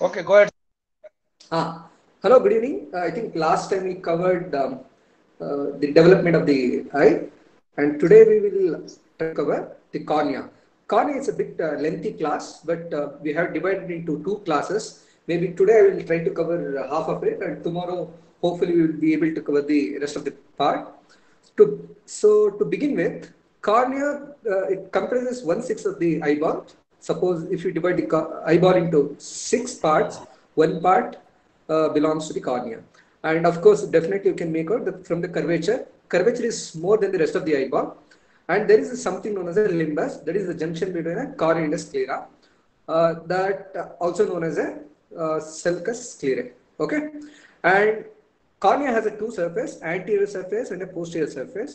Okay, go ahead. Hello, good evening. I think last time we covered the development of the eye, and today we will try to cover the cornea. Cornea is a bit lengthy class, but we have divided into two classes. Maybe today I will try to cover half of it, and tomorrow hopefully we will be able to cover the rest of the part. To begin with, cornea it comprises 1/6 of the eyeball. Suppose if you divide the eyeball into 6 parts, one part belongs to the cornea. And of course, definitely you can make out that from the curvature. Curvature is more than the rest of the eyeball. And there is something known as a limbus, that is the junction between a cornea and a sclera, that also known as a sulcus sclerae. Okay, and cornea has a two surface, anterior surface and a posterior surface.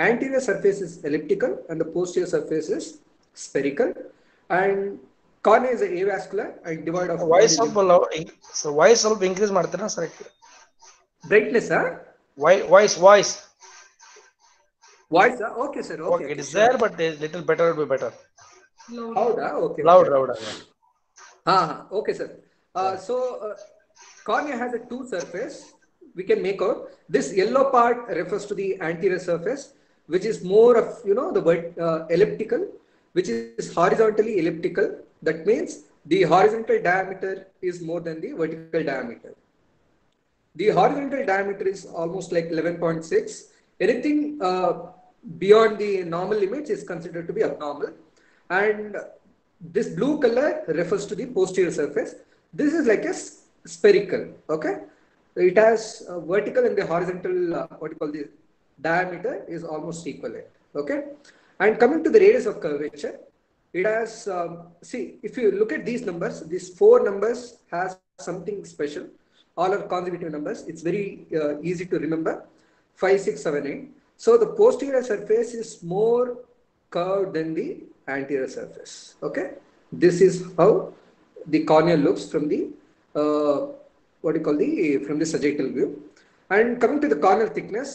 Anterior surface is elliptical and the posterior surface is spherical. And cornea is avascular and devoid of all Voice the ಸ್ವಲ್ಪ lymph. so voice ಸ್ವಲ್ಪ increase ಮಾಡ್ತೀರಾ sir? Brightness, huh? Voice. Voice, huh? Okay, sir. Okay, Okay, it okay, is sure. there, but a little better will be better. Howda? Okay, okay, okay. Louder. Yeah. Okay, sir. Cornea has a two surface. We can make out this yellow part refers to the anterior surface, which is more of the elliptical, which is horizontally elliptical. That means the horizontal diameter is more than the vertical diameter. The horizontal diameter is almost like 11.6. Anything beyond the normal limits is considered to be abnormal. And this blue color refers to the posterior surface. This is like a spherical. Okay, it has vertical and the horizontal what you call the diameter is almost equivalent. Okay, and coming to the radius of curvature, it has see, if you look at these four numbers has something special. All are consecutive numbers. It's very easy to remember. 5, 6, 7, 8. So the posterior surface is more curved than the anterior surface. Okay, this is how the cornea looks from the what you call the from the sagittal view. And coming to the corneal thickness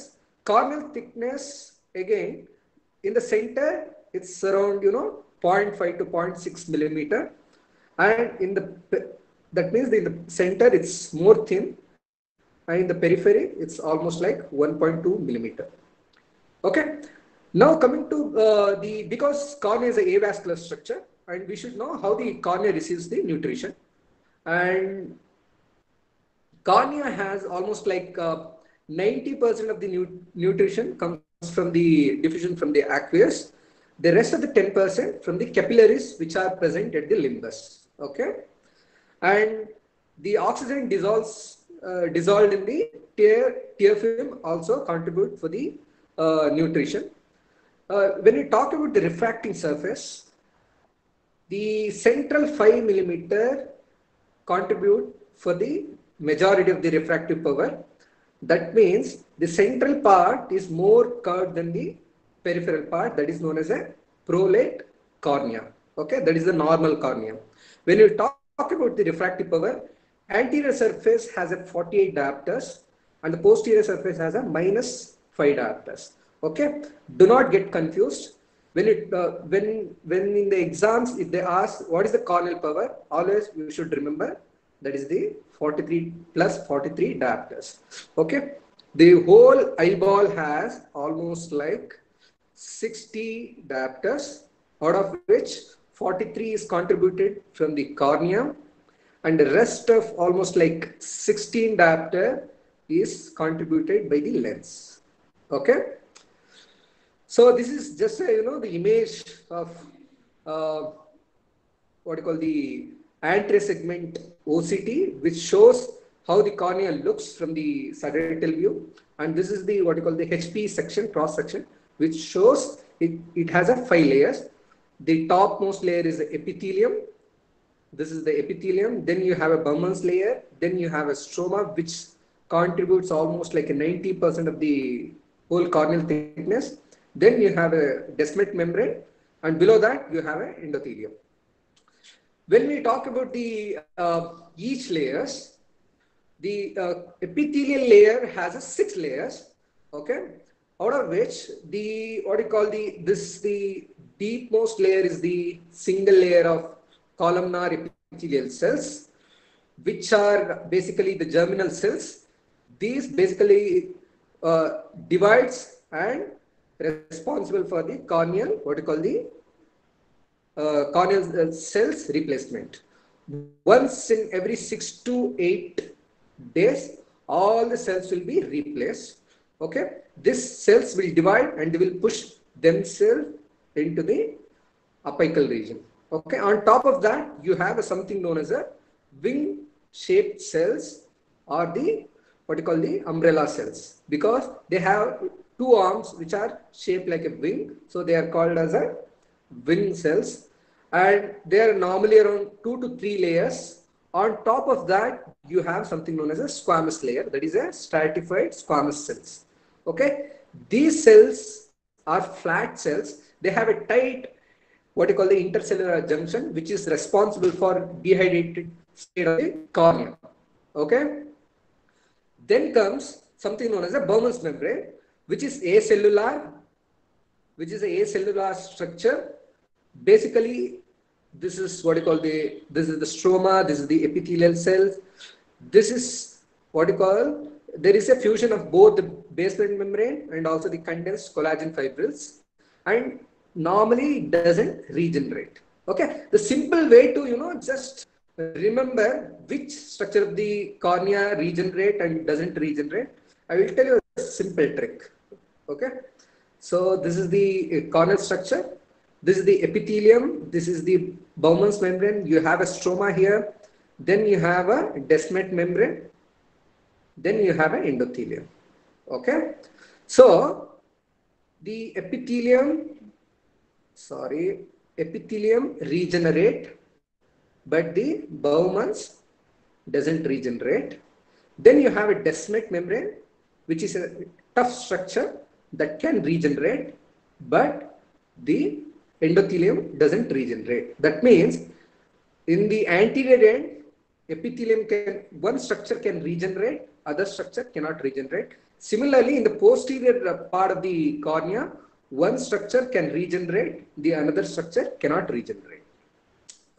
again in the center it's around 0.5 to 0.6 millimeter, and in the that means in the center it's more thin, and in the periphery it's almost like 1.2 millimeter. Okay, now coming to the because cornea is a avascular structure, and we should know how the cornea receives the nutrition. And cornea has almost like 90% of the nutrition comes from the diffusion from the aqueous, the rest of the 10% from the capillaries which are present at the limbus. Okay, and the oxygen dissolved in the tear film also contribute for the nutrition. When we talk about the refracting surface, the central 5 millimeter contribute for the majority of the refractive power. That means the central part is more curved than the peripheral part, that is known as a prolate cornea. Okay, that is the normal cornea. When you talk about the refractive power, anterior surface has a 48 diopters and the posterior surface has a minus 5 diopters. Okay, do not get confused. When in the exams if they ask what is the corneal power, always you should remember that is the 43 plus 43 diopters. Okay, the whole eyeball has almost like 60 diopters, out of which 43 is contributed from the cornea, and the rest of almost like 16 diopter is contributed by the lens. Okay, so this is just the image of uh, what you call the anterior segment OCT, which shows how the cornea looks from the sagittal view. And this is the what you call the HP section, cross section, which shows it has a 5 layers. The topmost layer is the epithelium. This is the epithelium. Then you have a Bowman's layer. Then you have a stroma, which contributes almost like a 90% of the whole corneal thickness. Then you have a Descemet membrane, and below that you have an endothelium. When we talk about the each layers, the epithelial layer has a 6 layers. Okay, out of which the what you call the deepmost layer is the single layer of columnar epithelium. epithelial cells, which are basically the germinal cells. These basically divides and responsible for the corneal, what you call the corneal cells replacement. Once in every 6 to 8 days, all the cells will be replaced. Okay, these cells will divide and they will push themselves into the apical region. Okay, on top of that, you have something known as a wing shaped cells, or the what you call the umbrella cells, because they have two arms which are shaped like a wing, so they are called as a wing cells, and they are normally around 2 to 3 layers. On top of that, you have something known as a squamous layer, that is a stratified squamous cells. Okay, these cells are flat cells. They have a tight, what you call the intercellular junction, which is responsible for dehydrated state of the cornea. Okay, then comes something known as a Bowman's membrane, which is acellular, structure. Basically, this is what you call this is the stroma, this is the epithelial cells. This is what you call, there is a fusion of both the basement membrane and also the condensed collagen fibrils, and normally it doesn't regenerate. Okay, the simple way to just remember which structure of the cornea regenerate and doesn't regenerate, I will tell you a simple trick. Okay, so this is the corneal structure, this is the epithelium, this is the Bowman's membrane, you have a stroma here, then you have a Descemet membrane, then you have an endothelium. Okay, so the epithelium regenerate, but the Bowman's doesn't regenerate. Then you have a Descemet membrane, which is a tough structure that can regenerate, but the endothelium doesn't regenerate. That means in the anterior end, one structure can regenerate, other structure cannot regenerate. Similarly, in the posterior part of the cornea, one structure can regenerate, the another structure cannot regenerate.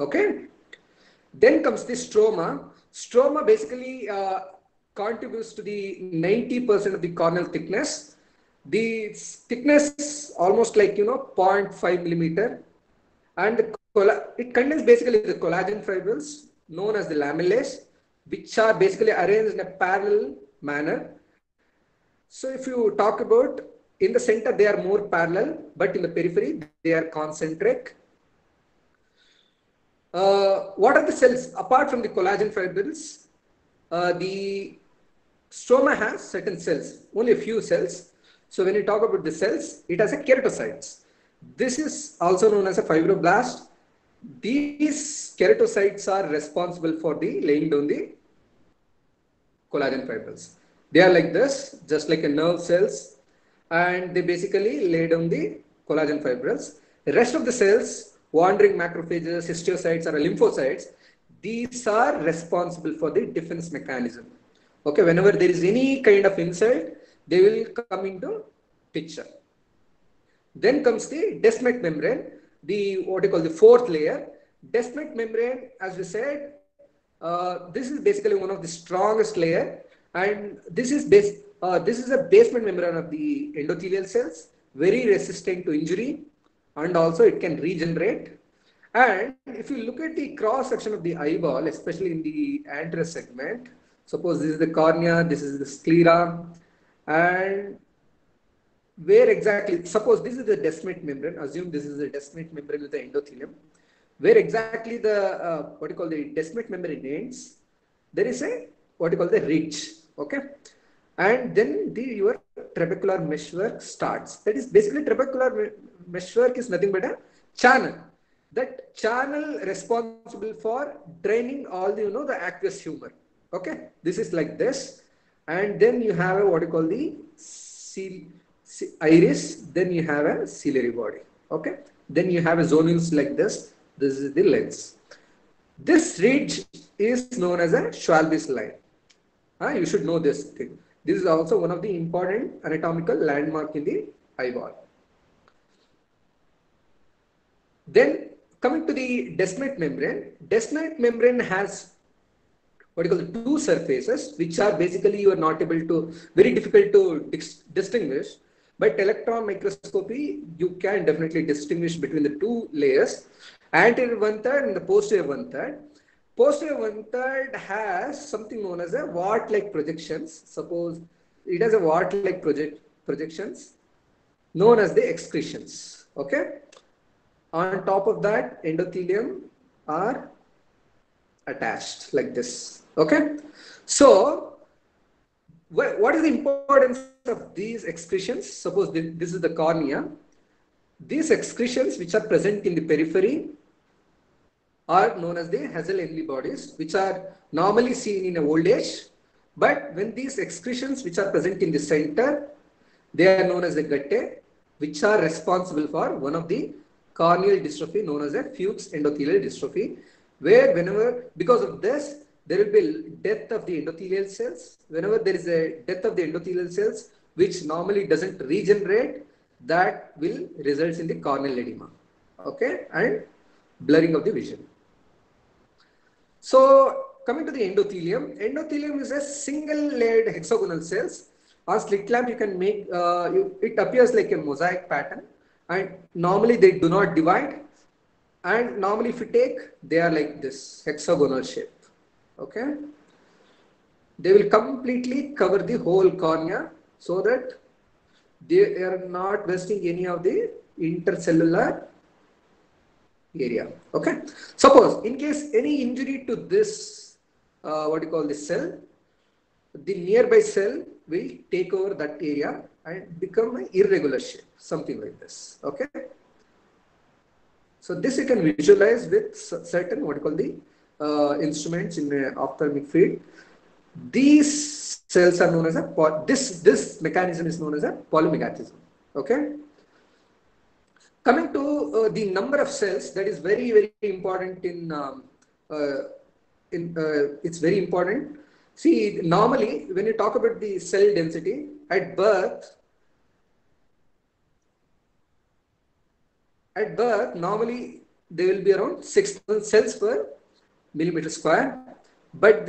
Okay. Then comes the stroma. Stroma basically contributes to the 90% of the corneal thickness. The thickness is almost like 0.5 millimeter, and it contains basically the collagen fibrils known as the lamellae, which are basically arranged in a parallel manner. So if you talk about in the center, they are more parallel, but in the periphery, they are concentric. What are the cells? Apart from the collagen fibrils, the stroma has certain cells, only a few cells. So when you talk about the cells, it has a keratocytes. This is also known as a fibroblast. These keratocytes are responsible for the laying down the collagen fibrils. They are like this, just like a nerve cells, and they basically lay down the collagen fibrils. The rest of the cells, wandering macrophages, histiocytes, or lymphocytes, these are responsible for the defense mechanism. Okay, whenever there is any kind of insult, they will come into picture. Then comes the Descemet membrane, the what you call the fourth layer. Descemet membrane, as we said, this is basically one of the strongest layer, and this is a basement membrane of the endothelial cells, very resistant to injury, and also it can regenerate. And if you look at the cross section of the eyeball, especially in the anterior segment, suppose this is the cornea, this is the sclera, and where exactly, suppose this is the Descemet membrane, assume this is the Descemet membrane with the endothelium, where exactly the what you call the Descemet membrane ends, there is a what you call the ridge. Okay, and then your trabecular meshwork starts. That is basically trabecular meshwork is nothing but a channel. That channel responsible for draining all the the aqueous humor. Okay, this is like this, and then you have a what you call the iris. Then you have a ciliary body. Okay, then you have a zonules like this. This is the lens. This ridge is known as a Schwalbe's line. You should know this thing. This is also one of the important anatomical landmark in the eyeball. Then Coming to the Descemet membrane has what you call the two surfaces, which are basically you are not able to, very difficult to distinguish. But electron microscopy, you can definitely distinguish between the two layers, anterior one third and the posterior one third. Posterior one third has something known as a wart-like projections. Suppose it has a wart-like projections known as the excretions. Okay. On top of that, endothelium are attached like this. Okay. So, what is the importance of these excretions? Suppose this is the cornea. These excretions, which are present in the periphery, are known as the Hazel-Enley bodies, which are normally seen in old age. But when these excretions, which are present in the center, they are known as the Guttae, which are responsible for one of the corneal dystrophy known as a Fuchs endothelial dystrophy, where whenever, because of this, there will be death of the endothelial cells. Whenever there is a death of the endothelial cells, which normally doesn't regenerate, that will result in the corneal edema, okay, and blurring of the vision. So coming to the endothelium is a single-layered hexagonal cells. On slit lamp, you can make it appears like a mosaic pattern, and normally they do not divide. And normally, if you take, they are like this hexagonal shape. Okay, they will completely cover the whole cornea so that they are not wasting any of the intercellular area. Okay, suppose in case any injury to this what you call this cell, the nearby cell will take over that area and become an irregular shape, something like this. Okay, so this you can visualize with certain what you call the instruments in the ophthalmic field. These cells are known as a this mechanism is known as a polymagatism. Okay. Coming to the number of cells, that is very important it's very important. See, normally when you talk about the cell density at birth, normally there will be around 6,000 cells per millimeter square. But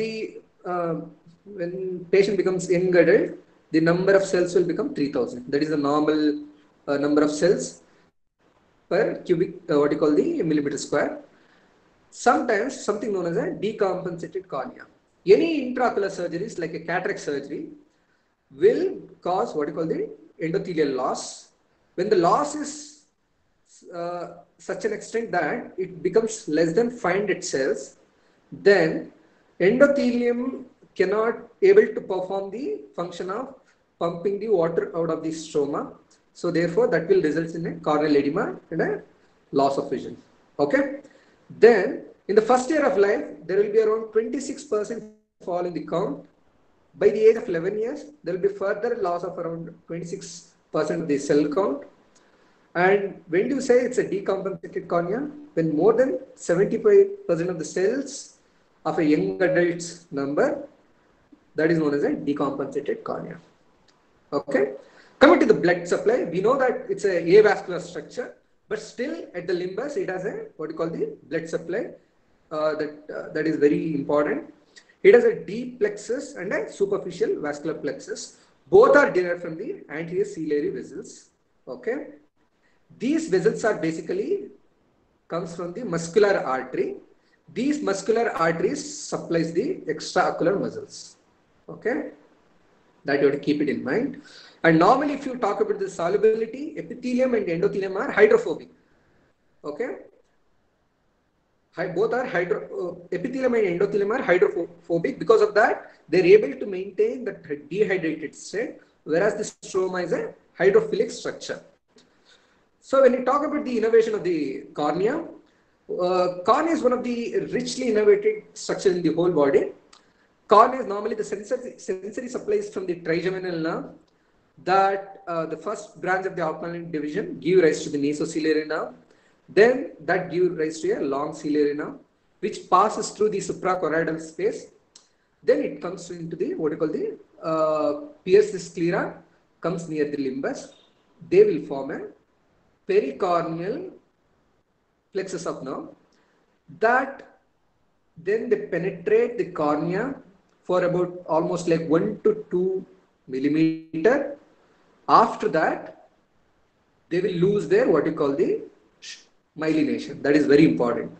when patient becomes young adult, the number of cells will become 3,000. That is the normal number of cells per cubic, what you call the millimeter square. Sometimes something known as a decompensated cornea. Any intraocular surgeries like a cataract surgery will cause what you call the endothelial loss. When the loss is such an extent that it becomes less than 500 cells, then endothelium cannot able to perform the function of pumping the water out of the stroma. So therefore, that will result in a corneal edema and a loss of vision. Okay. Then in the first year of life, there will be around 26% fall in the count. By the age of 11 years, there will be further loss of around 26% of the cell count. And when do you say it's a decompensated cornea? When more than 75% of the cells of a young adult's number, that is known as a decompensated cornea. Okay. Coming to the blood supply, we know that it's a avascular structure, but still at the limbus, it has a what you call the blood supply that is very important. It has a deep plexus and a superficial vascular plexus. Both are derived from the anterior ciliary vessels. Okay. These vessels are basically comes from the muscular artery. These muscular arteries supplies the extraocular muscles. Okay. That you have to keep it in mind. And normally, if you talk about the solubility, epithelium and endothelium are hydrophobic. Okay. Both are epithelium and endothelium are hydrophobic. Because of that, they're able to maintain the dehydrated state, whereas the stroma is a hydrophilic structure. So when you talk about the innervation of the cornea, cornea is one of the richly innervated structures in the whole body. Cornea is normally the sensory supplies from the trigeminal nerve, that the first branch of the ophthalmic division give rise to the nasociliary nerve. Then that give rise to a long ciliary nerve, which passes through the suprachoroidal space. Then it comes into the what you call the pierces sclera, comes near the limbus. They will form a pericorneal plexus of nerve that then they penetrate the cornea for about almost like 1 to 2 millimeter. After that, they will lose their what you call the myelination. That is very important.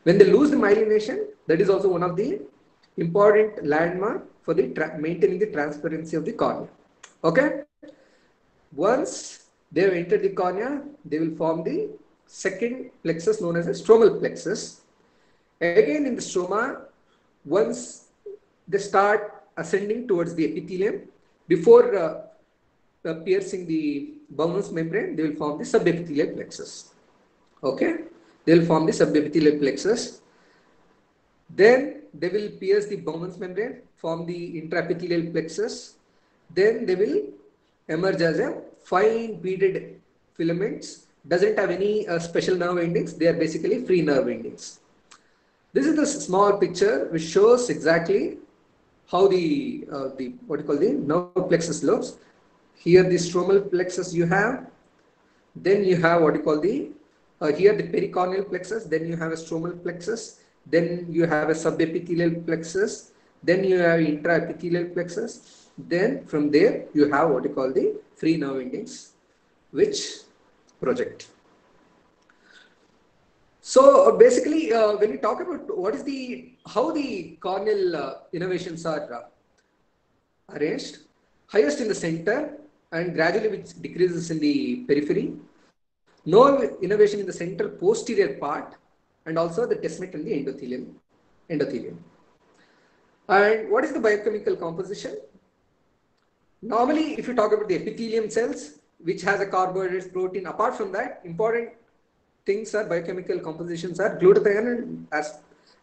When they lose the myelination, that is also one of the important landmark for the maintaining the transparency of the cornea. Okay. Once they have entered the cornea, they will form the second plexus known as a stromal plexus. Again in the stroma, once they start ascending towards the epithelium, before piercing the Bowman's membrane, they will form the subepithelial plexus. Okay, they will form the subepithelial plexus. Then they will pierce the Bowman's membrane, form the intraepithelial plexus. Then they will emerge as a fine beaded filaments. Doesn't have any special nerve endings. They are basically free nerve endings. This is the small picture which shows exactly how the what you call the nerve plexus looks. Here the stromal plexus you have, then you have what you call the here the pericorneal plexus, then you have a stromal plexus, then you have a subepithelial plexus, then you have intraepithelial plexus, then from there you have what you call the free nerve endings which project. So basically, when we talk about what is the how the corneal innervations are arranged, highest in the center and gradually which decreases in the periphery. No innervation in the central posterior part, and also the testament and the endothelium. And what is the biochemical composition? Normally, if you talk about the epithelium cells, which has a carbohydrates, protein, apart from that, important things are biochemical compositions are glutathione and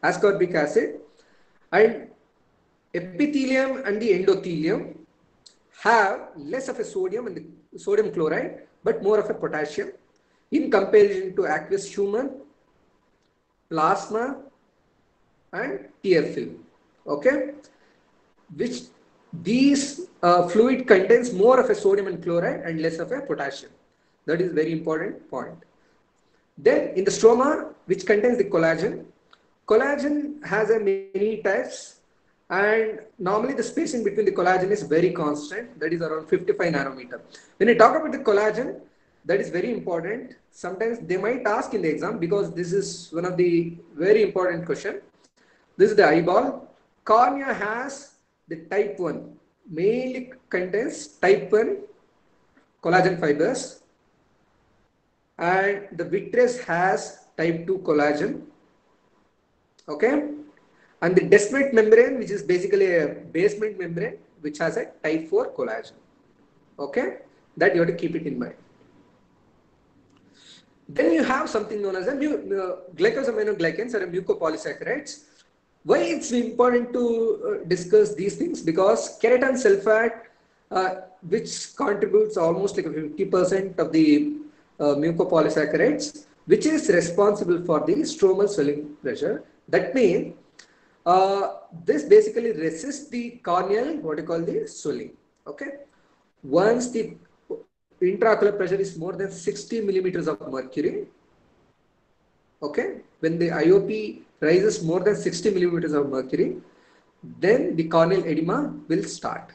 ascorbic acid. And epithelium and the endothelium have less of a sodium and the sodium chloride, but more of a potassium in comparison to aqueous humor, plasma, and tear film. Okay, which these fluid contains more of a sodium and chloride and less of a potassium. That is very important point. Then in the stroma, which contains the collagen, collagen has a many types, and normally the spacing between the collagen is very constant, that is around 55 nanometer. When you talk about the collagen, that is very important. Sometimes they might ask in the exam, because this is one of the very important question. This is the eyeball. Cornea has the type 1, mainly contains type 1 collagen fibers, and the vitreous has type 2 collagen. Okay, and the descemet membrane, which is basically a basement membrane, which has a type 4 collagen. Okay, that you have to keep it in mind. Then you have something known as a glycosaminoglycans or mucopolysaccharides. Why it's important to discuss these things? Because keratin sulfate, which contributes almost like 50% of the mucopolysaccharides, which is responsible for the stromal swelling pressure. That means this basically resists the corneal, what you call the swelling. Okay, once the intraocular pressure is more than 60 millimeters of mercury. Okay, when the IOP rises more than 60 millimeters of mercury, then the corneal edema will start.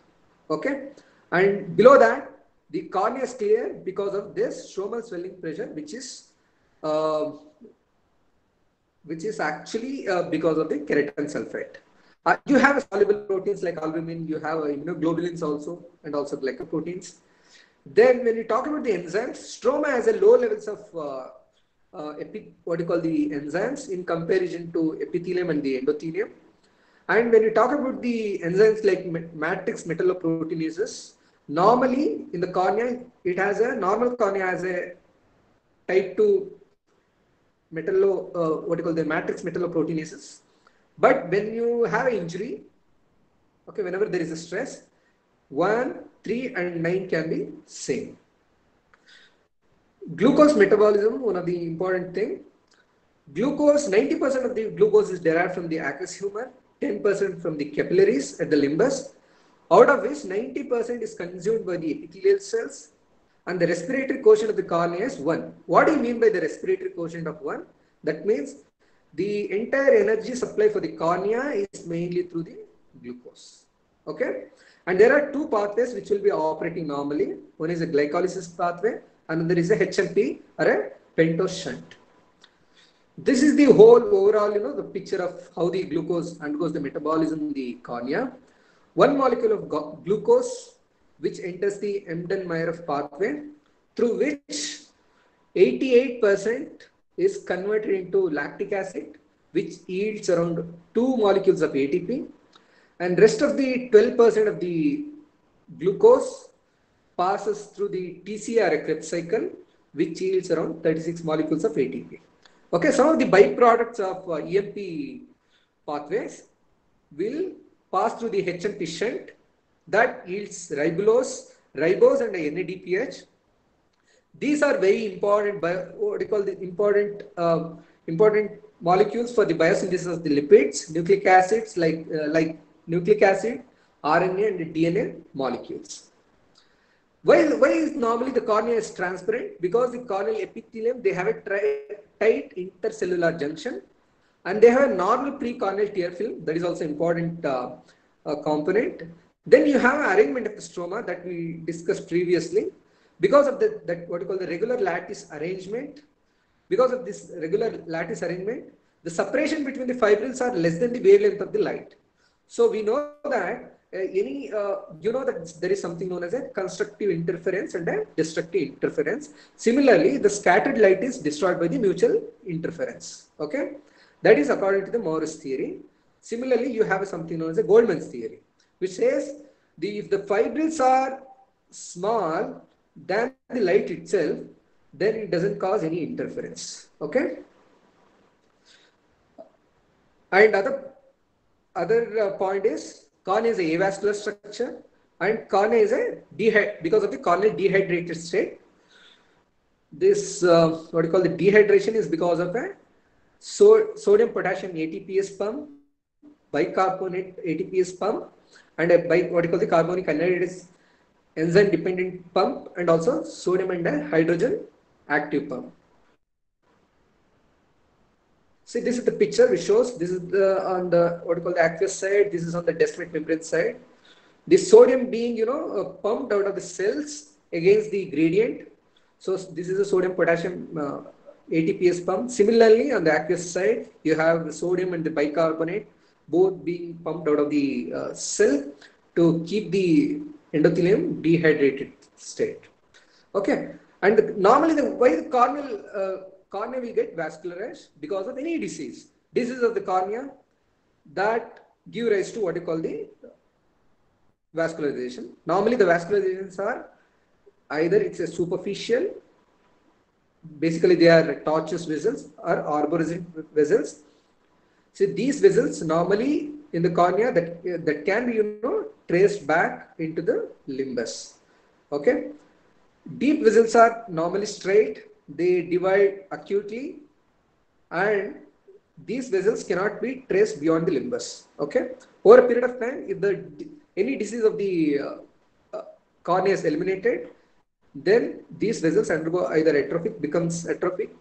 Okay, and below that, the cornea is clear because of this stromal swelling pressure, which is actually because of the keratin sulfate. You have soluble proteins like albumin, you have immunoglobulins also, and also glycoproteins. Then when we talk about the enzymes, stroma has a low levels of what you call the enzymes in comparison to epithelium and the endothelium. And when we talk about the enzymes like matrix metalloproteinases, normally in the cornea, it has a normal cornea has a type 2 what you call the matrix metalloproteinases. But when you have an injury, okay, whenever there is a stress, 1, 3 and 9 can be same. Glucose metabolism, one of the important thing. Glucose, 90% of the glucose is derived from the aqueous humor, 10% from the capillaries at the limbus, out of which 90% is consumed by the epithelial cells, and the respiratory quotient of the cornea is 1. What do you mean by the respiratory quotient of 1? That means the entire energy supply for the cornea is mainly through the glucose. Okay, and there are two pathways which will be operating normally. One is a glycolysis pathway, another is a HMP or a pentose shunt. This is the whole overall, the picture of how the glucose undergoes the metabolism in the cornea. One molecule of glucose which enters the Embden-Meyerhof pathway, through which 88% is converted into lactic acid, which yields around 2 molecules of ATP, and rest of the 12% of the glucose passes through the TCR Krebs cycle, which yields around 36 molecules of ATP. Okay, some of the byproducts of EMP pathways will pass through the HMP shunt that yields ribose and NADPH. These are very important, what we call the important molecules for the biosynthesis of the lipids, nucleic acids like nucleic acid, RNA and DNA molecules. Why is normally the cornea is transparent? Because the corneal epithelium, they have a tight intercellular junction, and they have a normal precorneal tear film. That is also important component. Then you have arrangement of the stroma that we discussed previously. Because of that what we call the regular lattice arrangement, because of this regular lattice arrangement, the separation between the fibrils are less than the wavelength of the light. So we know that that there is something known as a constructive interference and a destructive interference. Similarly, the scattered light is destroyed by the mutual interference. Okay, that is according to the Morris theory. Similarly, you have something known as a Goldman's theory, which says if the fibrils are small than the light itself, then it doesn't cause any interference. Okay, and other point is cornea is a avascular structure, and cornea is a because of the corneal dehydrated state. This what we call the dehydration is because of a sodium potassium ATPase pump, bicarbonate ATPase pump, and what we call the carbonic anhydrase enzyme dependent pump, and also sodium and a hydrogen active pump. See, this is the picture which shows this is on the what we call the aqueous side, this is on the descemet membrane side. The sodium being pumped out of the cells against the gradient. So this is a sodium potassium ATPase pump. Similarly, on the aqueous side, you have the sodium and the bicarbonate both being pumped out of the cell to keep the endothelium dehydrated state. Okay, and normally why the cornea will get vascularized? Because of any disease of the cornea that give rise to what you call the vascularization. Normally the vascularizations are either it's a superficial, basically they are tortuous vessels, or arborescent vessels. So these vessels normally in the cornea that can be traced back into the limbus. Okay, deep vessels are normally straight, they divide acutely, and these vessels cannot be traced beyond the limbus. Okay, over a period of time, if any disease of the cornea is eliminated, then these vessels undergo either becomes atrophic,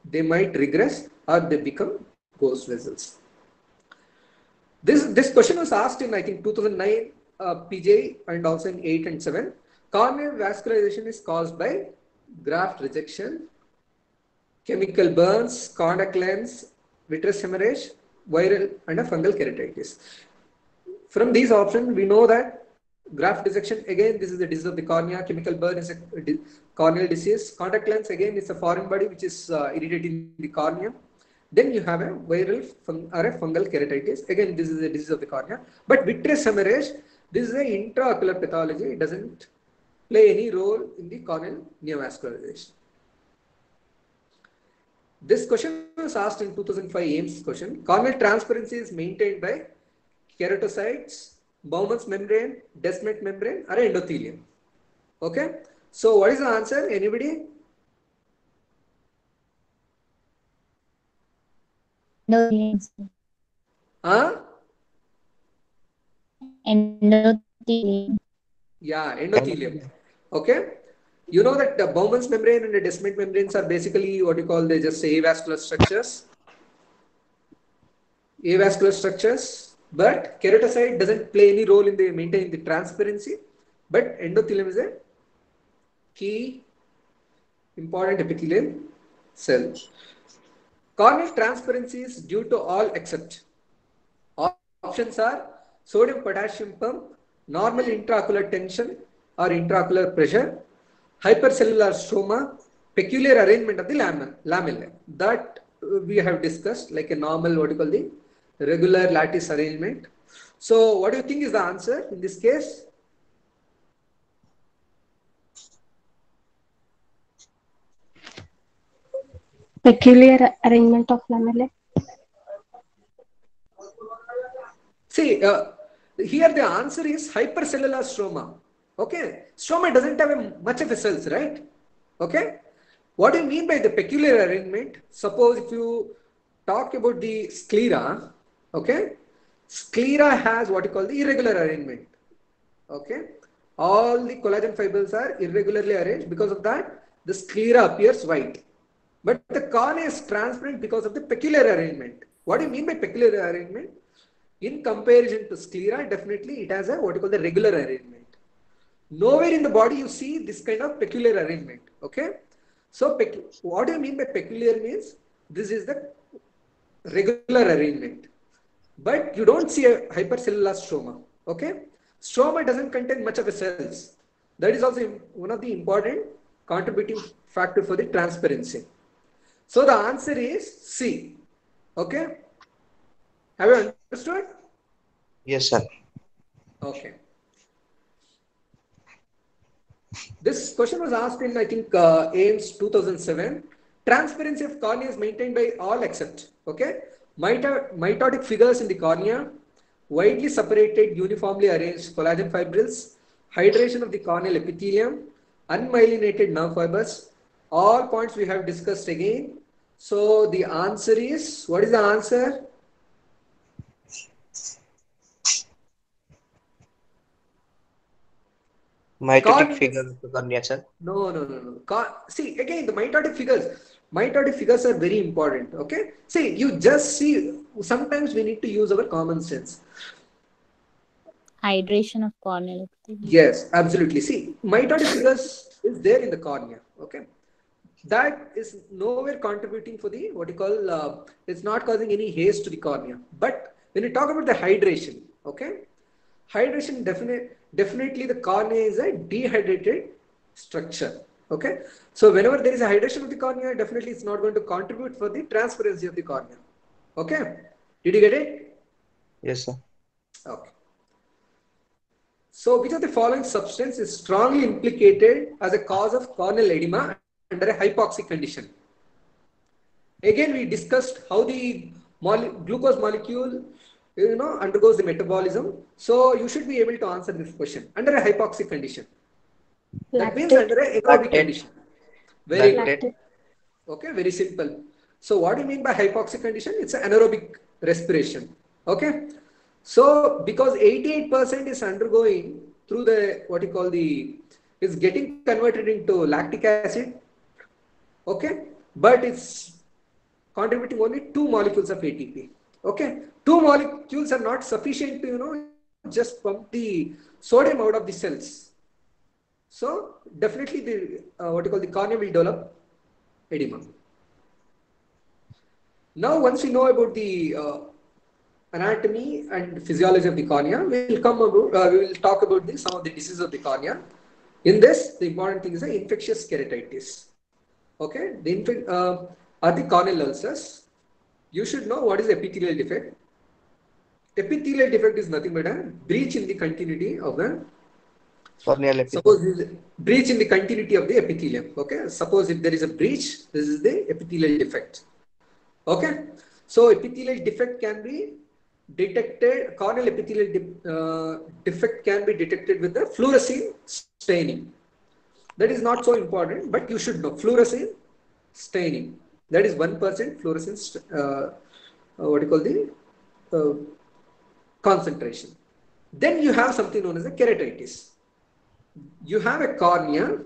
they might regress, or they become ghost vessels. This question was asked in I think 2009 PJ and also in 8 and 7. Corneal vascularization is caused by graft rejection, chemical burns, contact lens, vitreous hemorrhage, viral and a fungal keratitis. From these options, we know that graft rejection, again, this is the disease of the cornea. Chemical burn is a corneal disease. Contact lens, again, is a foreign body which is irritating the cornea. Then you have a viral or a fungal keratitis. Again, this is a disease of the cornea. But vitreous hemorrhage, this is an intraocular pathology. It doesn't play any role in the corneal neovascularization. This question was asked in 2005 Ames question. Corneal transparency is maintained by keratocytes, Bowman's membrane, descemet membrane, or endothelium. Okay. So what is the answer? Anybody? Endothelium. Endothelium. Yeah, endothelium. Okay. You know that the Bowman's membrane and the Descemet membranes are basically what you call, they just say avascular structures. Avascular structures, but keratinocyte doesn't play any role in the maintaining the transparency, but endothelium is a key important epithelial cell. Corneal transparency is due to all except. Options are sodium potassium pump, normal intraocular tension or intraocular pressure, hypercellular stroma, peculiar arrangement of the lamellae. That we have discussed, like a normal, what you call the regular lattice arrangement. So what do you think is the answer in this case? Peculiar arrangement of lamellae. See, here the answer is hypercellular stroma. Okay, stroma doesn't have much of a cells, right? Okay, what do you mean by the peculiar arrangement? Suppose if you talk about the sclera, okay, sclera has what you call the irregular arrangement. Okay, all the collagen fibers are irregularly arranged. Because of that, the sclera appears white. But the cornea is transparent because of the peculiar arrangement. What do you mean by peculiar arrangement? In comparison to sclera, definitely it has a what you call the regular arrangement. Nowhere in the body you see this kind of peculiar arrangement. Okay. So what do you mean by peculiar means? This is the regular arrangement. But you don't see a hypercellular stroma. Okay. Stroma doesn't contain much of a cells. That is also one of the important contributing factor for the transparency. So the answer is C. Okay. Have you understood? Yes, sir. Okay. This question was asked in, I think, AIMS 2007. Transparency of cornea is maintained by all except, okay, mitotic figures in the cornea, widely separated, uniformly arranged collagen fibrils, hydration of the corneal epithelium, unmyelinated nerve fibers. All points we have discussed again. So the answer is, what is the answer? Mitotic figure of the cornea, sir. No. See, again, the mitotic figures are very important. Okay. See, you just see, sometimes we need to use our common sense. Hydration of corneal epithelium. Yes, absolutely. See, mitotic figures is there in the cornea. Okay. That is nowhere contributing for the, what you call, it's not causing any haze to the cornea. But when you talk about the hydration, okay, hydration definitely the cornea is a dehydrated structure. Okay, so whenever there is a hydration of the cornea, definitely it's not going to contribute for the transparency of the cornea. Okay, did you get it? Yes, sir. Okay. So which of the following substance is strongly implicated as a cause of corneal edema under a hypoxic condition? Again, we discussed how the glucose molecule undergoes the metabolism. So you should be able to answer this question under a hypoxic condition. That means under a aerobic condition. Very good. Okay, very simple. So what do you mean by hypoxic condition? It's an anaerobic respiration. Okay. So because 88% is undergoing through the, what you call is getting converted into lactic acid. Okay. But it's contributing only 2 molecules of ATP. Okay. 2 molecules are not sufficient to, just pump the sodium out of the cells. So definitely the, what you call the cornea will develop edema. Now, once we know about the anatomy and physiology of the cornea, we will talk about some of the diseases of the cornea. In this, the important thing is the infectious keratitis. Okay, are the corneal ulcers. You should know what is epithelial defect. Epithelial defect is nothing but a breach in the continuity of the corneal epithelium. Suppose breach in the continuity of the epithelium. Okay, suppose if there is a breach, this is the epithelial defect. Okay, so epithelial defect can be detected, corneal epithelial defect can be detected with the fluorescein staining. That is not so important, but you should know fluorescein staining. That is 1% fluorescein, what do you call the concentration. Then you have something known as a keratitis. You have a cornea,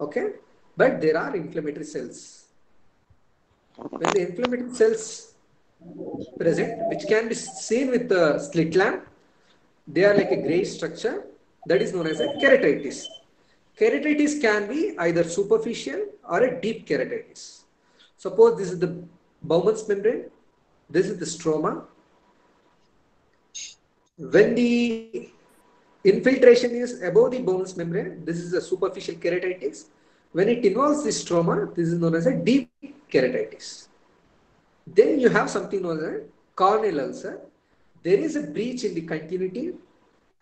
Okay, but there are inflammatory cells. When the inflammatory cells present, which can be seen with the slit lamp, they are like a gray structure, that is known as a keratitis. Keratitis can be either superficial or a deep keratitis. Suppose this is the Bowman's membrane, this is the stroma. When the infiltration is above the Bowman's membrane, this is a superficial keratitis. When it involves the stroma, this is known as a deep keratitis. Then you have something known as a corneal ulcer. There is a breach in the continuity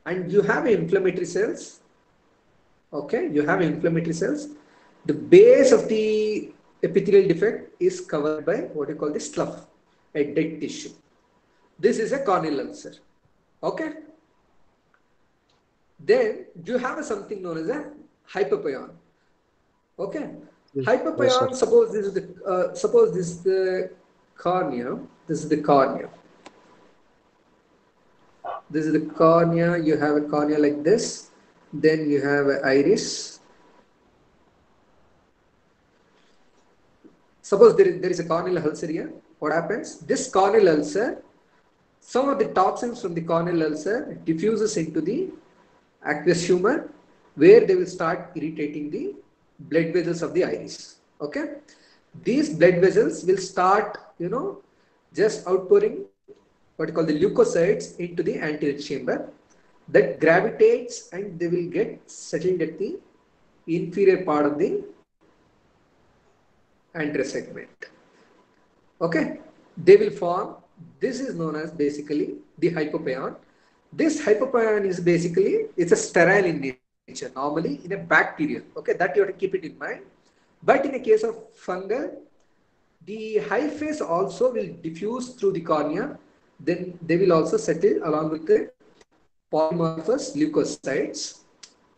and you have inflammatory cells. Okay, you have inflammatory cells. The base of the epithelial defect is covered by what you call the slough, a dead tissue. This is a corneal ulcer. Okay. Then you have something known as a hypopyon. Okay. Yes, Hypopyon, sir. suppose this is the cornea. This is the cornea. This is the cornea. You have a cornea like this. Then you have an iris. Suppose there is a corneal ulcer here. What happens? This corneal ulcer, some of the toxins from the corneal ulcer diffuses into the aqueous humor, where they will start irritating the blood vessels of the iris. Okay, these blood vessels will start, just outpouring what you call the leukocytes into the anterior chamber, that gravitates and they will get settled at the inferior part of the anterior segment. Okay, they will form. This is known as basically the hypopyon. This hypopyon is basically, it's a sterile in nature, normally in a bacterial. Okay, that you have to keep it in mind. But in a case of fungal, the hyphae also will diffuse through the cornea. Then they will also settle along with the polymorphous leukocytes.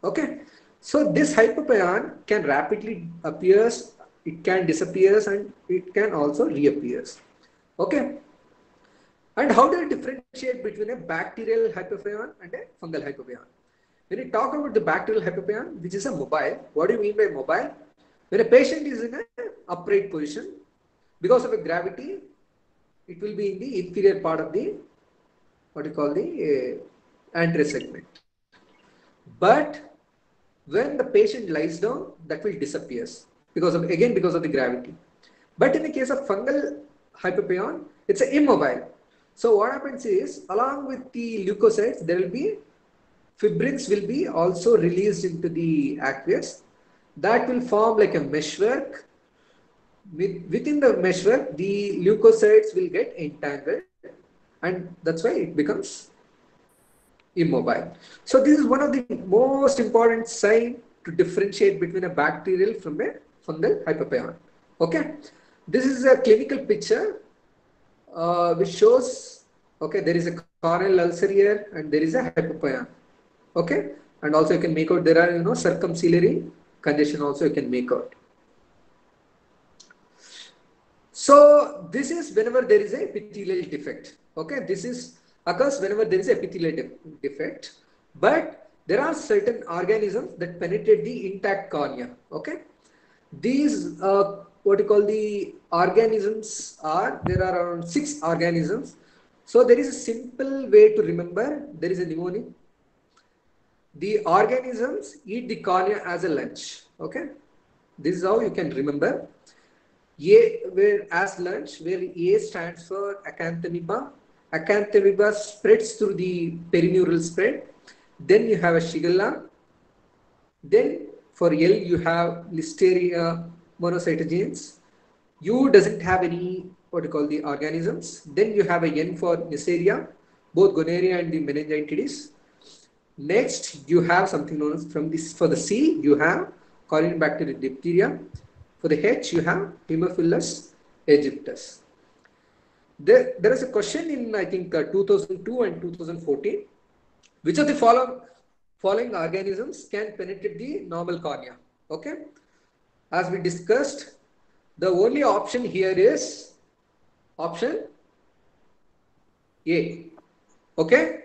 Okay, so this hypopyon can rapidly appears, it can disappears, and it can also reappears. Okay. And how do you differentiate between a bacterial hypopyon and a fungal hypopyon? When you talk about the bacterial hypopyon, which is a mobile, what do you mean by mobile? When a patient is in an upright position, because of a gravity, it will be in the inferior part of the, what you call the anterior segment. But when the patient lies down, that will disappear because of the gravity. But in the case of fungal hypopyon, it's immobile. So what happens is, along with the leukocytes, there will be fibrins will be also released into the aqueous. That will form like a meshwork. Within the meshwork, the leukocytes will get entangled, and that's why it becomes immobile. So this is one of the most important sign to differentiate between a bacterial from a fungal hypopyon. Okay, this is a clinical picture which shows, okay, there is a corneal ulcer here and there is a hypopyon. Okay, and also you can make out there are circumciliary congestion also you can make out. So this is whenever there is a epithelial defect. Okay, this is occurs whenever there is a epithelial defect, but there are certain organisms that penetrate the intact cornea. Okay, these what you call the organisms are, there are around 6 organisms. So there is a simple way to remember. There is a mnemonic. The organisms eat the cornea as a lunch. Okay, this is how you can remember. A, where as lunch, where A stands for Acanthamoeba. Acanthamoeba spreads through the perineural spread. Then you have a Shigella. Then for L you have Listeria monocytogenes. U doesn't have any what you call the organisms. Then you have a N for Neisseria, both gonorrhea and the meningitis. Next you have something known as, from this, for the C you have Corynebacterium diphtheria. For the H you have Haemophilus aegyptus. There is a question in I think 2002 and 2014. Which of the following organisms can penetrate the normal cornea? Okay, as we discussed, the only option here is option A. Okay,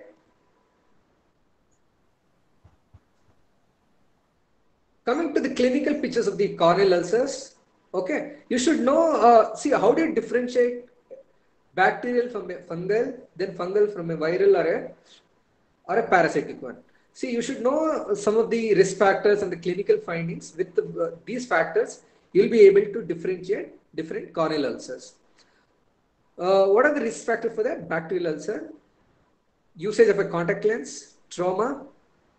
coming to the clinical pictures of the corneal ulcers. Okay, you should know, see how do you differentiate bacterial from a fungal, then fungal from a viral or a parasitic one. See, you should know some of the risk factors and the clinical findings. With these factors, you'll be able to differentiate different corneal ulcers. What are the risk factors for that bacterial ulcer? Usage of a contact lens, trauma,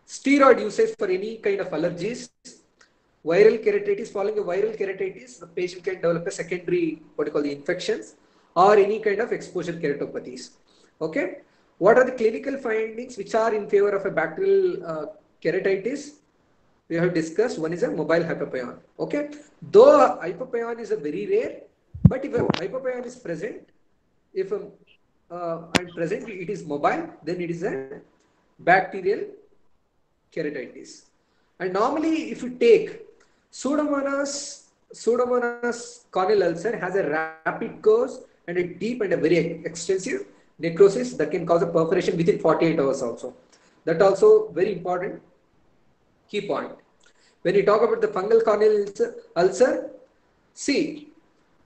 steroid usage for any kind of allergies, viral keratitis. Following a viral keratitis, the patient can develop a secondary, what you call the infections, or any kind of exposure keratopathies. Okay. What are the clinical findings which are in favor of a bacterial keratitis? We have discussed. One is a mobile hypopyon. Okay. Though hypopyon is a very rare, but if a hypopyon is present, if and present it is mobile, then it is a bacterial keratitis. And normally, if you take Pseudomonas corneal ulcer has a rapid course and a deep and a very extensive necrosis that can cause a perforation within 48 hours also. That also very important key point. When you talk about the fungal corneal ulcer, see,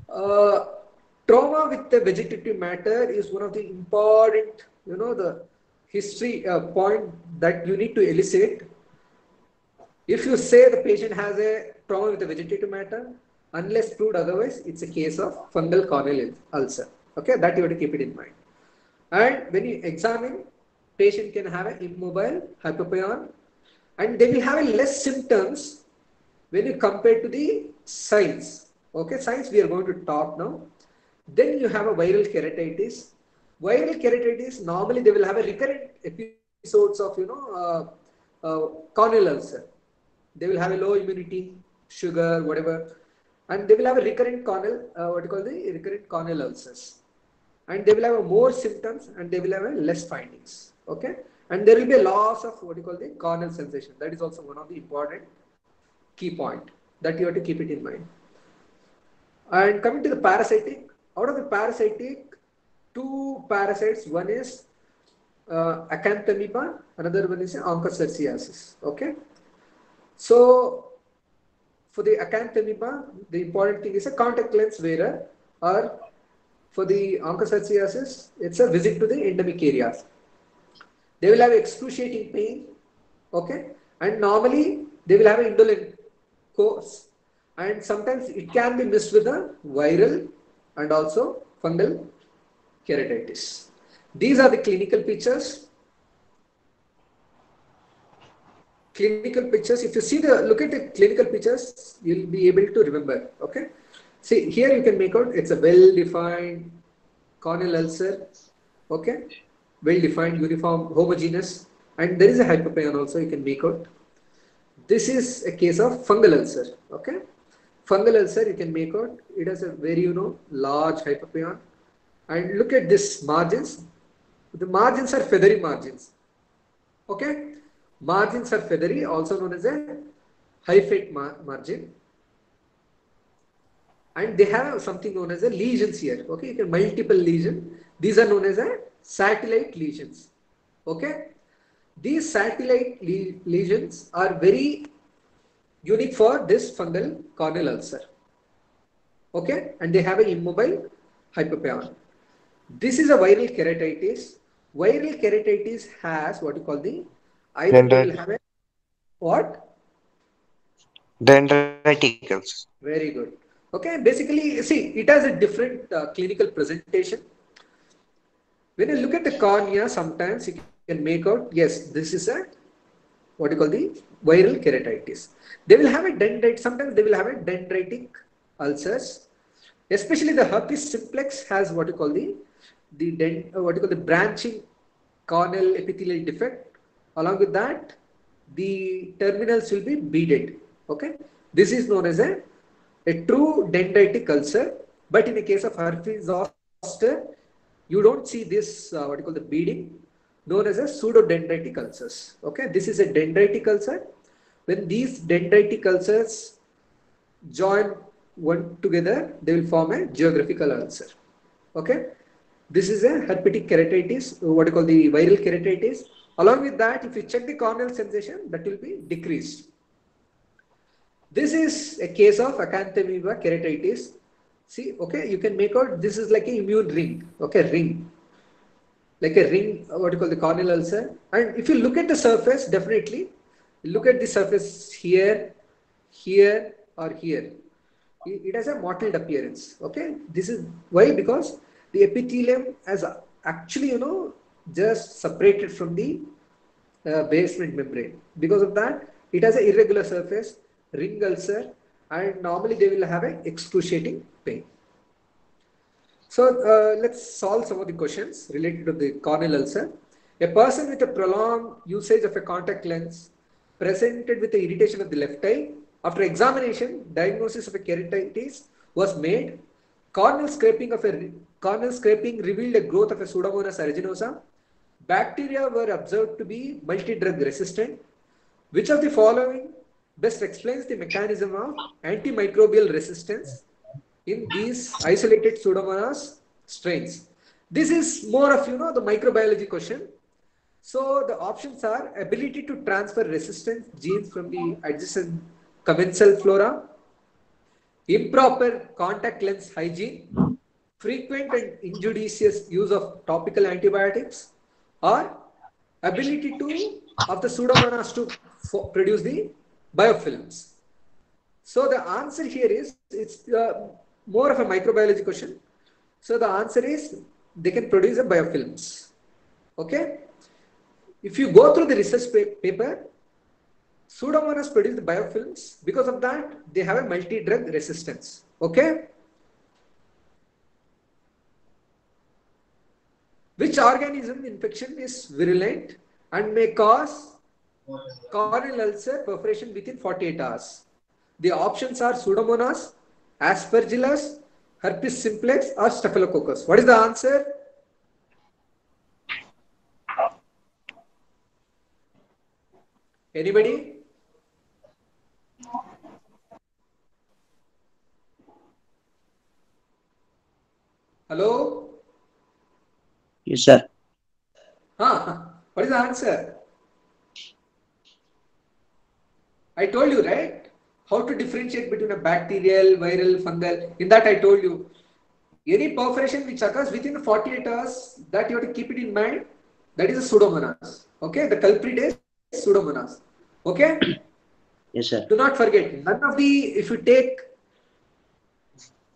trauma with the vegetative matter is one of the important, the history point that you need to elicit. If you say the patient has a trauma with the vegetative matter, unless proved otherwise, it's a case of fungal corneal ulcer. Okay, that you have to keep it in mind. And when you examine, patient can have an immobile hypopyon, and they will have less symptoms when you compare to the signs. Okay, signs we are going to talk now. Then you have a viral keratitis. Viral keratitis, normally they will have a recurrent episodes of, corneal ulcer. They will have a low immunity, sugar, whatever, and they will have a recurrent corneal, recurrent corneal ulcers. And they will have more symptoms and they will have less findings. Okay, and there will be a loss of the corneal sensation. That is also one of the important key point that you have to keep it in mind. And coming to the parasitic, out of the parasitic, two parasites, one is Acanthamoeba, another one is Onchocerciasis. Okay, so for the Acanthamoeba, the important thing is a contact lens wearer, or for the Onchocerciasis, it's a visit to the endemic areas. They will have excruciating pain, okay, and normally they will have an indolent course, and sometimes it can be mixed with a viral and also fungal keratitis. These are the clinical pictures. Clinical pictures, if you see look at the clinical pictures, you'll be able to remember. Okay, see here you can make out it's a well-defined corneal ulcer. Okay, well-defined, uniform, homogeneous, and there is a hypopyon also you can make out. This is a case of fungal ulcer. Okay, fungal ulcer you can make out. It has a very large hypopyon, and look at this margins. The margins are feathery margins. Okay. Margins are feathery, also known as a hyphate margin, and they have something known as a lesions here. Okay, you can multiple lesions. These are known as a satellite lesions. Okay, these satellite lesions are very unique for this fungal corneal ulcer. Okay, and they have an immobile hypopyon. This is a viral keratitis. Viral keratitis has what you call the either they will have a what? Dendriticals. Very good. Okay, basically, see, it has a different clinical presentation. When you look at the cornea, sometimes you can make out, yes, this is a what you call the viral keratitis. They will have a dendrite. Sometimes they will have a dendritic ulcers. Especially the herpes simplex has what you call the branching corneal epithelial defect. Along with that, the terminals will be beaded. Okay, this is known as a true dendritic ulcer. But in the case of herpes zoster, you don't see this the beading, known as a pseudodendritic ulcers. Okay, this is a dendritic ulcer. When these dendritic ulcers join one together, they will form a geographical ulcer. Okay, this is a herpetic keratitis, the viral keratitis. Along with that, if you check the corneal sensation, that will be decreased. This is a case of acanthamoeba keratitis. See, okay, you can make out this is like a immune ring, okay, ring, like a ring, what you call the corneal ulcer. And if you look at the surface, definitely look at the surface here, here, or here. It has a mottled appearance. Okay, this is why, because the epithelium has actually, just separated from the basement membrane. Because of that, it has an irregular surface, ring ulcer, and normally they will have an excruciating pain. So let's solve some of the questions related to the corneal ulcer. A person with a prolonged usage of a contact lens presented with the irritation of the left eye. After examination, diagnosis of a keratitis was made. Corneal scraping revealed a growth of a Pseudomonas aeruginosa. Bacteria were observed to be multi-drug resistant. Which of the following best explains the mechanism of antimicrobial resistance in these isolated Pseudomonas strains? This is more of, the microbiology question. So the options are ability to transfer resistance genes from the adjacent commensal flora, improper contact lens hygiene, frequent and injudicious use of topical antibiotics, or ability of the Pseudomonas to produce the biofilms. So the answer here is, it's more of a microbiology question. So the answer is they can produce a biofilms. Okay. If you go through the research paper, Pseudomonas produce the biofilms. Because of that, they have a multi-drug resistance. Okay. Which organism infection is virulent and may cause corneal ulcer perforation within 48 hours? The options are Pseudomonas, Aspergillus, Herpes simplex, or Staphylococcus. What is the answer? Anybody? Hello? Yes, sir. What is the answer? I told you, right? How to differentiate between a bacterial, viral, fungal. In that I told you. Any perforation which occurs within 48 hours, that you have to keep it in mind. That is a Pseudomonas. Okay? The culprit is Pseudomonas. Okay? Yes, sir. Do not forget, none of the, if you take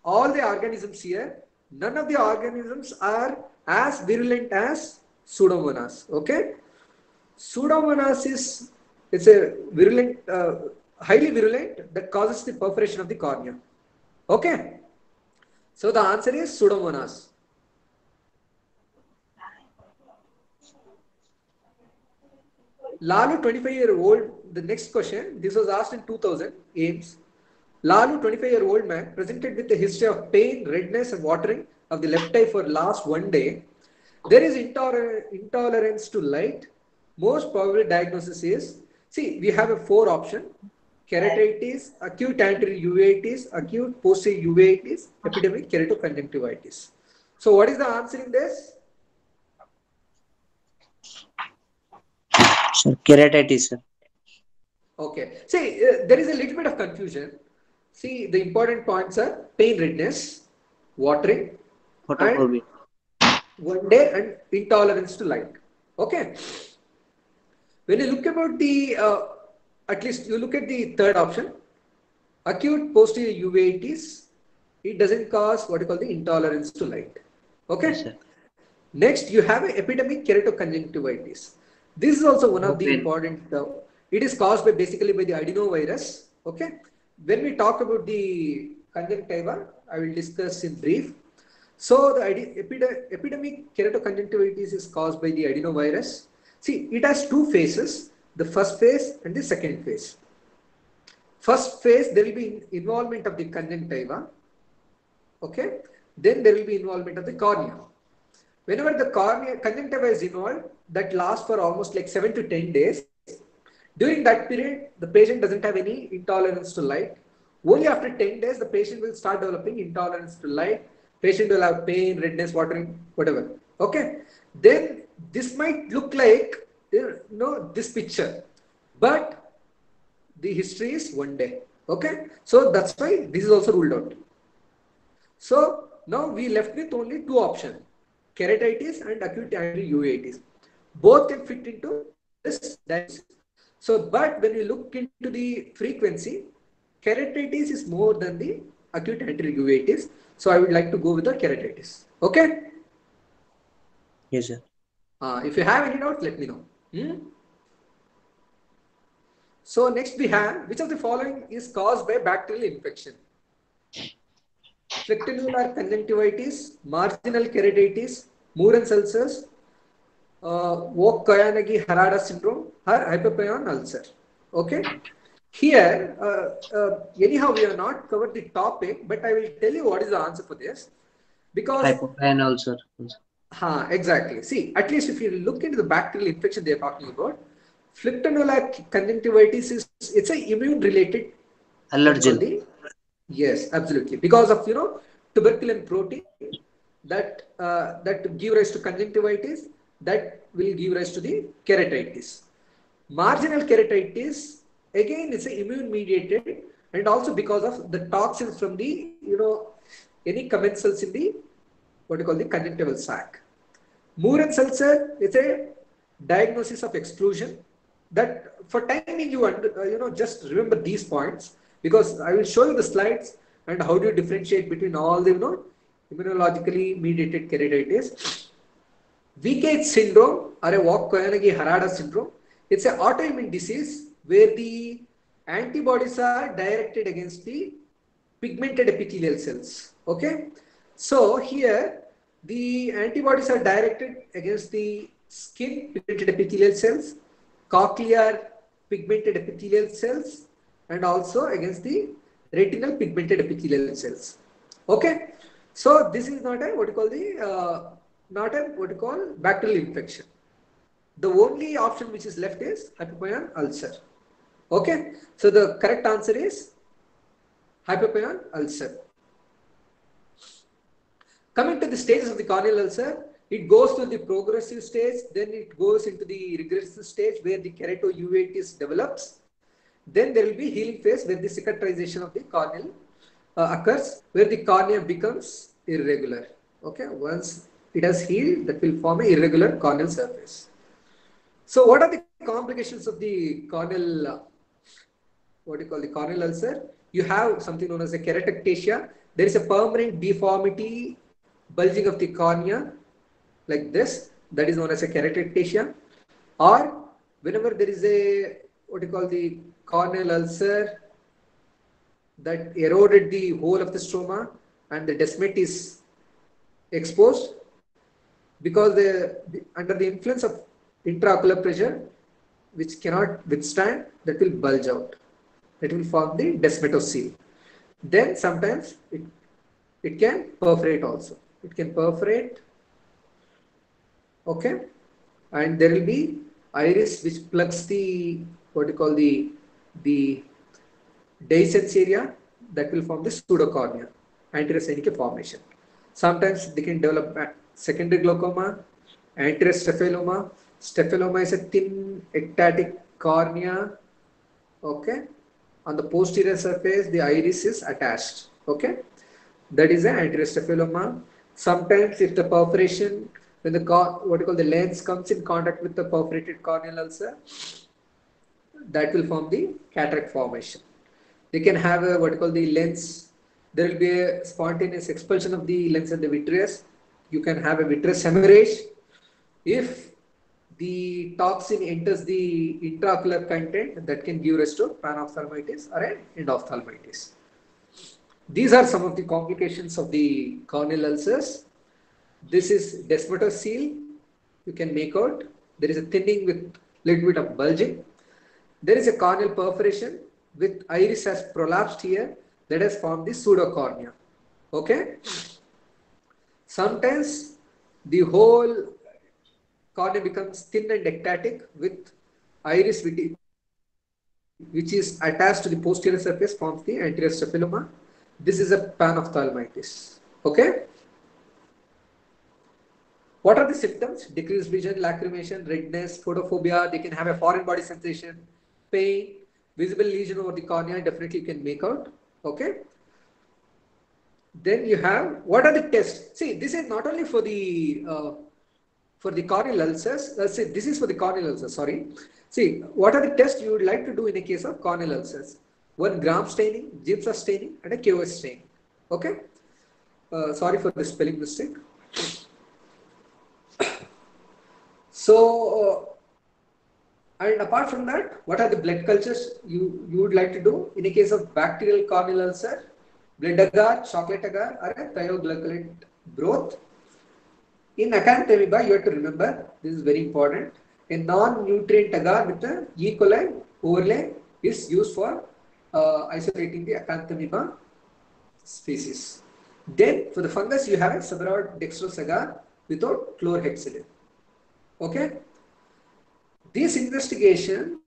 all the organisms here, none of the organisms are as virulent as Pseudomonas. Okay? Pseudomonas is, it's a virulent, highly virulent that causes the perforation of the cornea. Okay? So the answer is Pseudomonas. Lalu, 25-year-old, the next question, this was asked in 2000, AIMS. Lalu, 25-year-old man, presented with a history of pain, redness and watering of the left eye for last 1 day. There is intolerance to light. Most probable diagnosis is, see, we have a 4 option: keratitis, acute anterior uveitis, acute posterior uveitis, epidemic keratoconjunctivitis. So what is the answer in this? Sir, keratitis, sir. Okay. See, there is a little bit of confusion. See, the important points are pain, redness, watering, Photophobia. and 1 day, and intolerance to light. Okay. When you look about the, at least you look at the third option, acute posterior uveitis, it doesn't cause what you call the intolerance to light. Okay. Yes, sir. Next, you have a epidemic keratoconjunctivitis. This is also one of the Okay. important, it is caused by basically by the adenovirus. Okay. When we talk about the conjunctiva, I will discuss in brief. So the epidemic keratoconjunctivitis is caused by the adenovirus. See, it has 2 phases, the first phase and the second phase. First phase, there will be involvement of the conjunctiva. Okay. Then there will be involvement of the cornea. Whenever the conjunctiva is involved, that lasts for almost like 7 to 10 days. During that period, the patient doesn't have any intolerance to light. Only after 10 days, the patient will start developing intolerance to light. Patient will have pain, redness, watering, whatever. Okay. Then this might look like, this picture, but the history is 1 day. Okay, so that's why this is also ruled out. So now we left with only two options, keratitis and acute anterior uveitis. Both can fit into this diagnosis. So, but when we look into the frequency, keratitis is more than the acute anterior uveitis. So I would like to go with the keratitis. Okay. Yes, sir. If you have any doubts, let me know. Hmm? So next we have, which of the following is caused by bacterial infection? Flectanular conjunctivitis, marginal keratitis, Murren's ulcers, Vogt-Koyanagi-Harada syndrome, or hyperpion ulcer. Okay. Here, anyhow, we have not covered the topic, but I will tell you what is the answer for this. Because Hypopion ulcer. exactly. See, at least if you look into the bacterial infection they are talking about, Flectanular conjunctivitis is it's an immune related what you call Allergen. the yes, absolutely. Because of tuberculin protein that give rise to conjunctivitis that will give rise to the keratitis. Marginal keratitis again is immune mediated and also because of the toxins from the any commensals in the what you call the conjunctival sac. Murren's ulcer is a diagnosis of exclusion that for timing just remember these points because I will show you the slides and how do you differentiate between all the immunologically mediated keratitis. VKH syndrome or a Vogt-Koyanagi-Harada syndrome, it's an autoimmune disease where the antibodies are directed against the pigmented epithelial cells. Okay, so here the antibodies are directed against the skin pigmented epithelial cells, cochlear pigmented epithelial cells, and also against the retinal pigmented epithelial cells. Okay, so this is not a what you call the not a what you call bacterial infection. The only option which is left is hypopion ulcer. Okay, so the correct answer is hypopion ulcer. Coming to the stages of the corneal ulcer, it goes to the progressive stage, then it goes into the regressive stage where the keratouveitis develops. Then there will be healing phase where the cicatrization of the corneal occurs, where the cornea becomes irregular. Okay, once it has healed, that will form an irregular corneal surface. So, what are the complications of the corneal? What do you call the corneal ulcer? You have something known as a keratectasia. There is a permanent deformity, bulging of the cornea, like this. That is known as a keratectasia. Or whenever there is a what do you call the corneal ulcer that eroded the whole of the stroma and the descent is exposed because under the influence of intraocular pressure which cannot withstand, that will bulge out, that will form the desmetocele. Then sometimes it can perforate also, it can perforate. Okay, and there will be iris which plugs the what you call the dehiscence area, that will form the pseudocornea, anterior seneca formation. Sometimes they can develop secondary glaucoma, anterior staphyloма. Staphyloma is a thin ectatic cornea. Okay, on the posterior surface the iris is attached. Okay, that is an anterior staphyloma. Sometimes if the perforation, when the what you call the lens comes in contact with the perforated corneal ulcer, that will form the cataract formation. They can have a what you call the lens. There will be a spontaneous expulsion of the lens and the vitreous. You can have a vitreous hemorrhage if the toxin enters the intraocular content, that can give rise to panophthalmitis or an endophthalmitis. These are some of the complications of the corneal ulcers. This is desmetocele. You can make out. There is a thinning with little bit of bulging. There is a corneal perforation with iris has prolapsed here, that has formed the pseudocornea. Okay. Sometimes the whole cornea becomes thin and ectatic with iris which is attached to the posterior surface, forms the anterior staphyloma. This is a panophthalmitis. Okay. What are the symptoms? Decreased vision, lacrimation, redness, photophobia. They can have a foreign body sensation, pain, Visible lesion over the cornea, definitely you can make out. Okay. Then you have, what are the tests? See, this is not only for the corneal ulcers. Let's say this is for the corneal ulcers. Sorry. See, what are the tests you would like to do in a case of corneal ulcers? One, Gram staining, Gibbs staining, and a KOS staining. Okay. Sorry for the spelling mistake. So, and apart from that, what are the blood cultures you would like to do in a case of bacterial corneal ulcer? Blood agar, chocolate agar, or a thioglycolate broth. In acanthamoeba, you have to remember, this is very important, a non-nutrient agar with a E. coli overlay is used for isolating the acanthamoeba species. Then, for the fungus, you have a Seborrhoeic dextrose agar without chlorhexidine. Okay? These investigation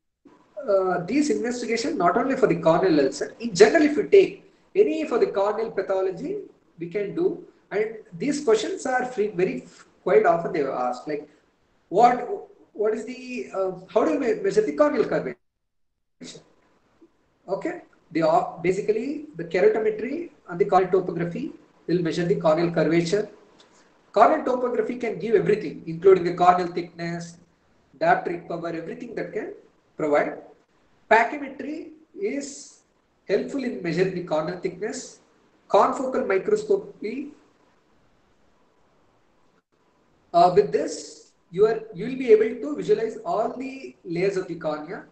not only for the corneal ulcer, in general, if you take any for the corneal pathology, we can do. And these questions are quite often they are asked, like what is the how do you measure the corneal curvature? Okay, basically the keratometry and the corneal topography will measure the corneal curvature. Corneal topography can give everything, including the corneal thickness, dioptric power, everything that can provide. Pachymetry is helpful in measuring the corneal thickness. Confocal microscopy. With this, you will be able to visualize all the layers of the cornea.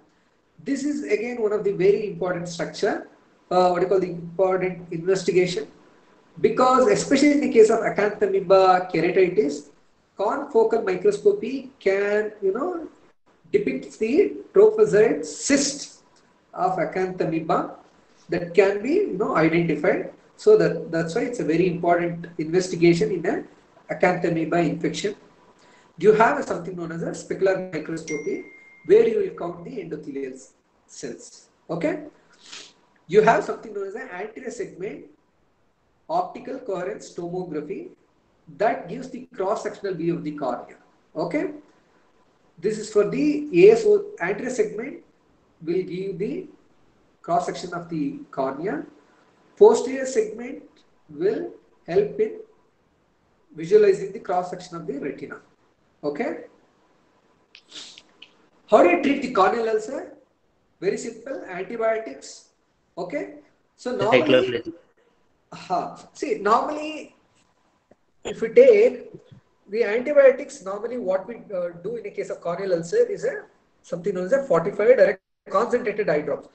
This is again one of the very important structure. What you call the important investigation, because especially in the case of acanthamoeba keratitis, confocal microscopy can depict the trophozoite cyst of acanthamoeba that can be identified. So that's why it's a very important investigation in an acanthamoeba infection. You have something known as a specular microscopy where you will count the endothelial cells. Okay. You have something known as an anterior segment optical coherence tomography that gives the cross-sectional view of the cornea. Okay. This is for the ASO. Anterior segment will give the cross-section of the cornea. Posterior segment will help in visualizing the cross-section of the retina. Okay. How do you treat the corneal ulcer? Very simple, antibiotics. Okay. So normally, normally if we take the antibiotics, normally what we do in a case of corneal ulcer is something known as a fortified or a concentrated eye drops.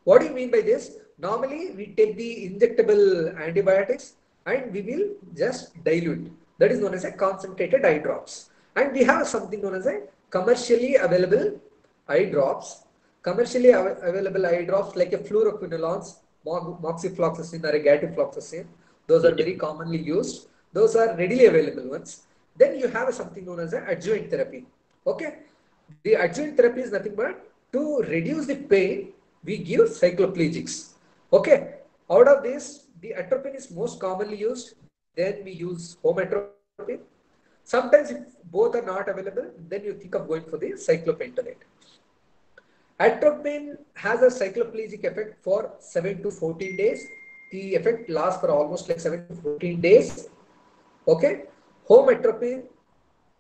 What do you mean by this? Normally we take the injectable antibiotics and we will just dilute. That is known as a concentrated eye drops. And we have something known as a commercially available eye drops. Commercially available eye drops like a fluoroquinolones, moxifloxacin or a gatifloxacin. Those are very commonly used. Those are readily available ones. Then you have something known as an adjuvant therapy. Okay. The adjuvant therapy is nothing but to reduce the pain, we give cycloplegics. Okay. Out of this, the atropine is most commonly used. Then we use home atropine. Sometimes if both are not available, then you think of going for the cyclopentolate. Atropine has a cycloplegic effect for 7 to 14 days. The effect lasts for almost like 7 to 14 days. Okay. Home atropine,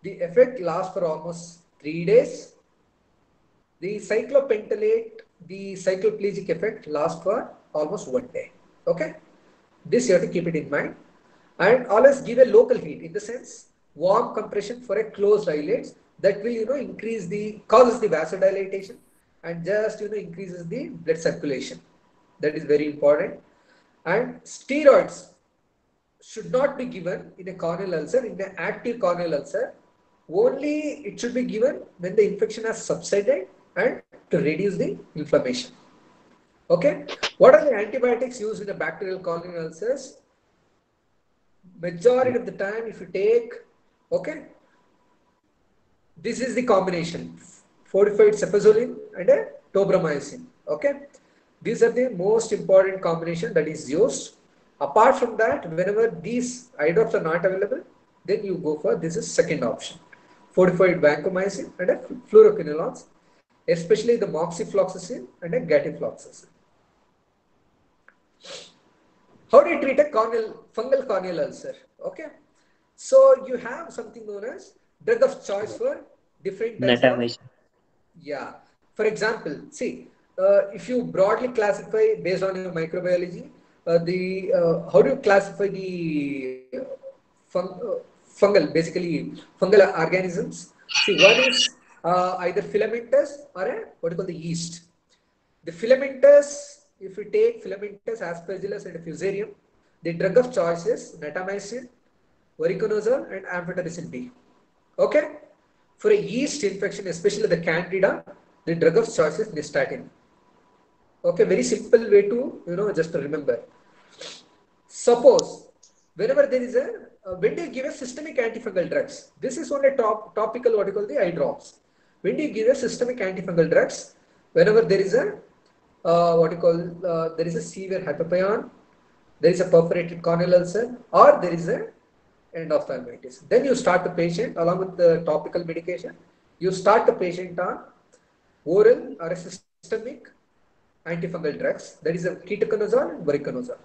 the effect lasts for almost 3 days. The cyclopentolate, the cycloplegic effect lasts for almost 1 day. Okay. This you have to keep it in mind. And always give a local heat, in the sense warm compression for a closed eyelids that will causes the vasodilatation and just increases the blood circulation. That is very important. And steroids should not be given in a corneal ulcer, in an active corneal ulcer. Only it should be given when the infection has subsided and to reduce the inflammation. Okay. What are the antibiotics used in a bacterial corneal ulcers? Majority of the time, if you take, okay, this is the combination: fortified cefazolin and a tobramycin. Okay. These are the most important combination that is used. Apart from that, whenever these eye drops are not available, then you go for this is second option: fortified vancomycin and a fluoroquinolones. especially the moxifloxacin and a gatifloxacin. How do you treat a fungal corneal ulcer? Okay, so you have something known as drug of choice for different types of, Netamycin. yeah. For example, see, if you broadly classify based on your microbiology, how do you classify the fungal, basically fungal organisms? See, one is either filamentous or a what you call the yeast. The filamentous, if you take filamentous, aspergillus, and fusarium, the drug of choice is netamycin, voriconazole, and amphotericin B. Okay? For a yeast infection, especially the candida, the drug of choice is nystatin. Okay, very simple way to, just to remember. Suppose, whenever there is when do you give a systemic antifungal drugs? This is only topical, what you call the eye drops. When do you give a systemic antifungal drugs? Whenever there is a, there is a severe hyperpion, there is a perforated corneal ulcer, or there is a endophthalmitis. Then you start the patient along with the topical medication. You start the patient on oral or a systemic antifungal drugs. That is a ketoconazole and voriconazole.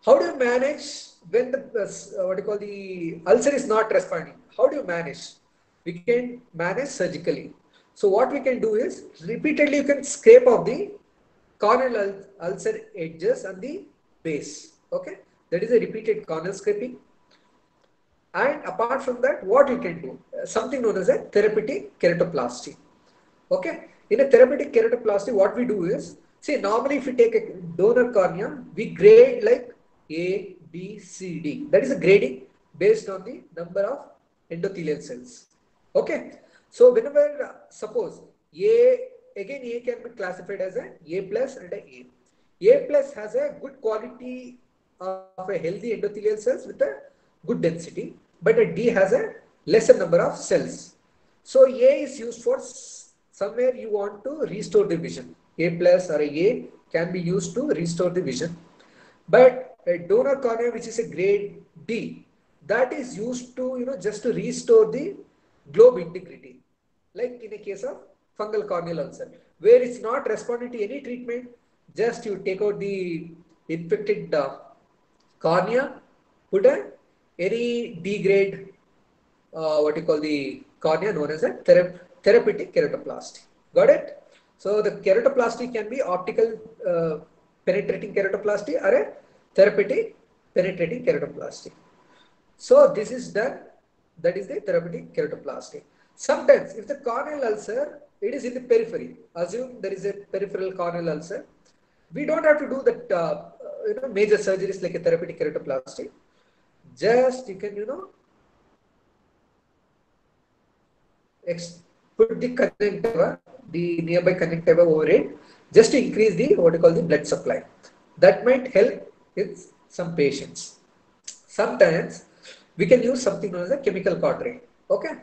How do you manage when the ulcer is not responding? How do you manage? We can manage surgically. So what we can do is repeatedly you can scrape off the corneal ulcer edges and the base. Okay, that is a repeated corneal scraping. And apart from that, what you can do? Something known as a therapeutic keratoplasty. Okay, in a therapeutic keratoplasty, what we do is, see, normally if we take a donor cornea, we grade like A, B, C, D. That is a grading based on the number of endothelial cells. Okay, so whenever suppose A, again A can be classified as a A plus and a A. A plus has a good quality of a healthy endothelial cells with a good density, but a D has a lesser number of cells. So A is used for somewhere you want to restore the vision. A plus or a A can be used to restore the vision. But a donor cornea, which is a grade D, that is used to, just to restore the globe integrity. Like in a case of fungal corneal ulcer, where it's not responding to any treatment, just you take out the infected cornea, put any D grade, what you call the cornea known as a therapeutic keratoplasty. Got it? So the keratoplasty can be optical penetrating keratoplasty or a therapeutic penetrating keratoplasty. So this is done. That is the therapeutic keratoplasty. Sometimes if the corneal ulcer, it is in the periphery. Assume there is a peripheral corneal ulcer. We don't have to do that major surgeries like a therapeutic keratoplasty. Just you can put the conjunctiva, the nearby conjunctiva over it, just to increase the what you call the blood supply. That might help in some patients. Sometimes we can use something known as a chemical cautery. Okay,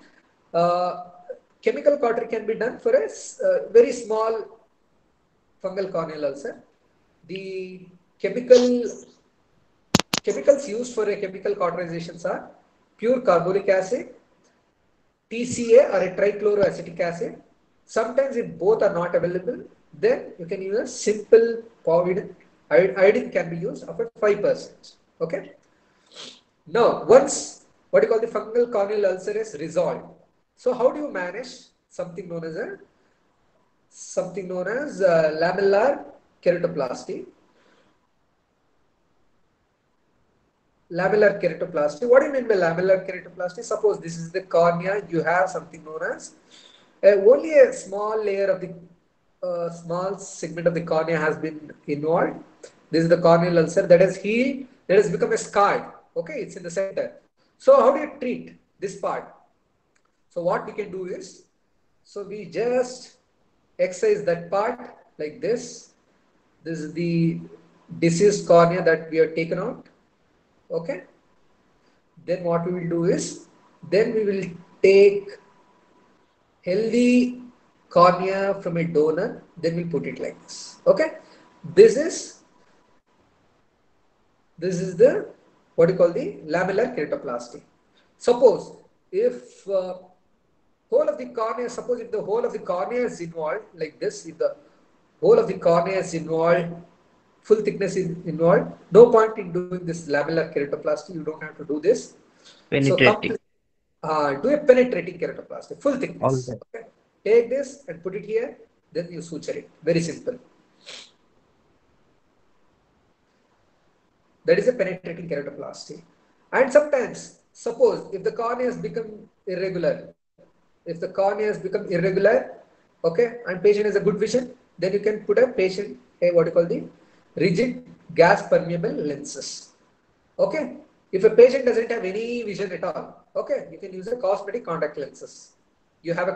chemical cautery can be done for a very small fungal corneal ulcer. The chemicals used for a chemical cauterizations are pure carbolic acid, TCA or a trichloroacetic acid. Sometimes if both are not available, then you can use a simple povidone. Iodine can be used up to 5%. Okay. Now, once what you call the fungal corneal ulcer is resolved, so how do you manage something known as lamellar keratoplasty? Lamellar keratoplasty. What do you mean by lamellar keratoplasty? Suppose this is the cornea, you have something known as only a small layer of the small segment of the cornea has been involved. This is the corneal ulcer that has healed, that has become a scar. Okay, it's in the center. So how do you treat this part? So what we can do is, so we just excise that part like this. This is the diseased cornea that we have taken out. Okay. Then what we will do is, then we will take healthy cornea from a donor, then we put it like this. Okay. This is the what you call the lamellar keratoplasty. Suppose if whole of the cornea, suppose if the whole of the cornea is involved like this, if the whole of the cornea is involved, full thickness is involved, no point in doing this lamellar keratoplasty. You don't have to do this. So come Penetrating. to do a penetrating keratoplasty, full All thickness. that. Okay. Take this and put it here, then you suture it. Very simple. That is a penetrating keratoplasty. And sometimes, suppose if the cornea has become irregular, okay, and patient has a good vision, then you can put a patient what you call the rigid gas permeable lenses. Okay, if a patient doesn't have any vision at all, okay, you can use a cosmetic contact lenses. You have a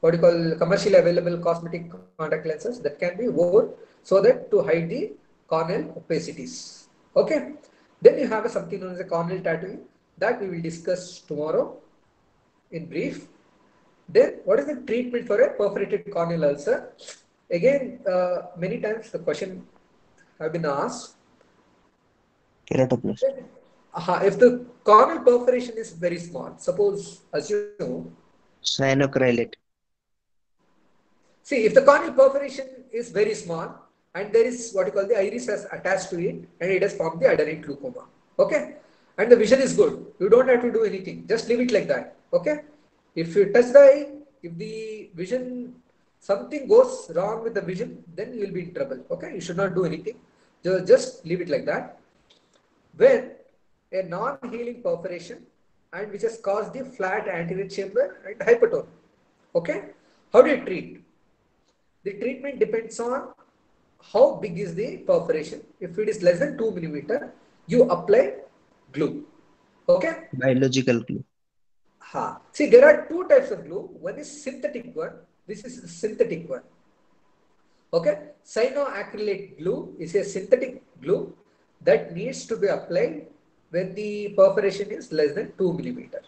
what you call commercially available cosmetic contact lenses that can be worn so that to hide the corneal opacities. Okay, then you have something known as a corneal tattooing that we will discuss tomorrow in brief. Then what is the treatment for a perforated corneal ulcer? Again, many times the question have been asked. Keratoplasty. If the corneal perforation is very small, suppose assume. Cyanocrylate. See, if the corneal perforation is very small and there is what you call the iris has attached to it and it has formed the adherent glaucoma. Okay, and the vision is good. You don't have to do anything. Just leave it like that. Okay. If you touch the eye, if the vision, something goes wrong with the vision, then you will be in trouble. Okay, you should not do anything. Just leave it like that. When a non-healing perforation and which has caused the flat anterior chamber and hypertone. Okay, how do you treat? The treatment depends on how big is the perforation. If it is less than 2 millimeter, you apply glue. Okay. Biological glue. See, there are two types of glue. One is synthetic one. This is a synthetic one. Okay. Cyanoacrylate glue is a synthetic glue that needs to be applied when the perforation is less than 2 millimeter.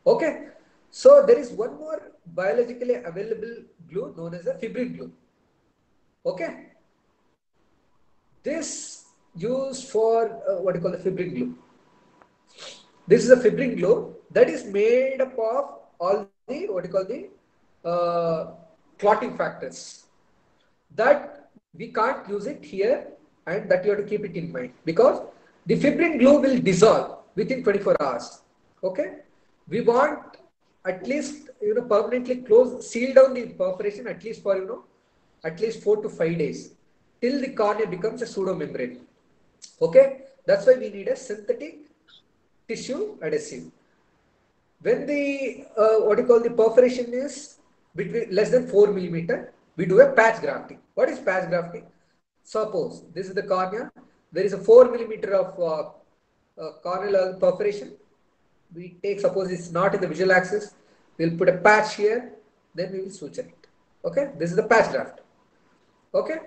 Okay. So there is one more biologically available glue known as a fibrin glue. Okay. This used for what you call the fibrin glue. This is a fibrin glue that is made up of all the what you call the clotting factors. That we can't use it here, and that you have to keep it in mind because the fibrin glue will dissolve within 24 hours. Okay, we want at least permanently seal down the perforation at least for at least 4 to 5 days till the cornea becomes a pseudomembrane. Okay, that's why we need a synthetic tissue adhesive. When the what you call the perforation is between less than 4 millimeter, we do a patch grafting. What is patch grafting? Suppose this is the cornea, there is a 4 millimeter of corneal perforation. We take, suppose it's not in the visual axis, we'll put a patch here, then we will suture it. Okay, this is the patch graft. Okay,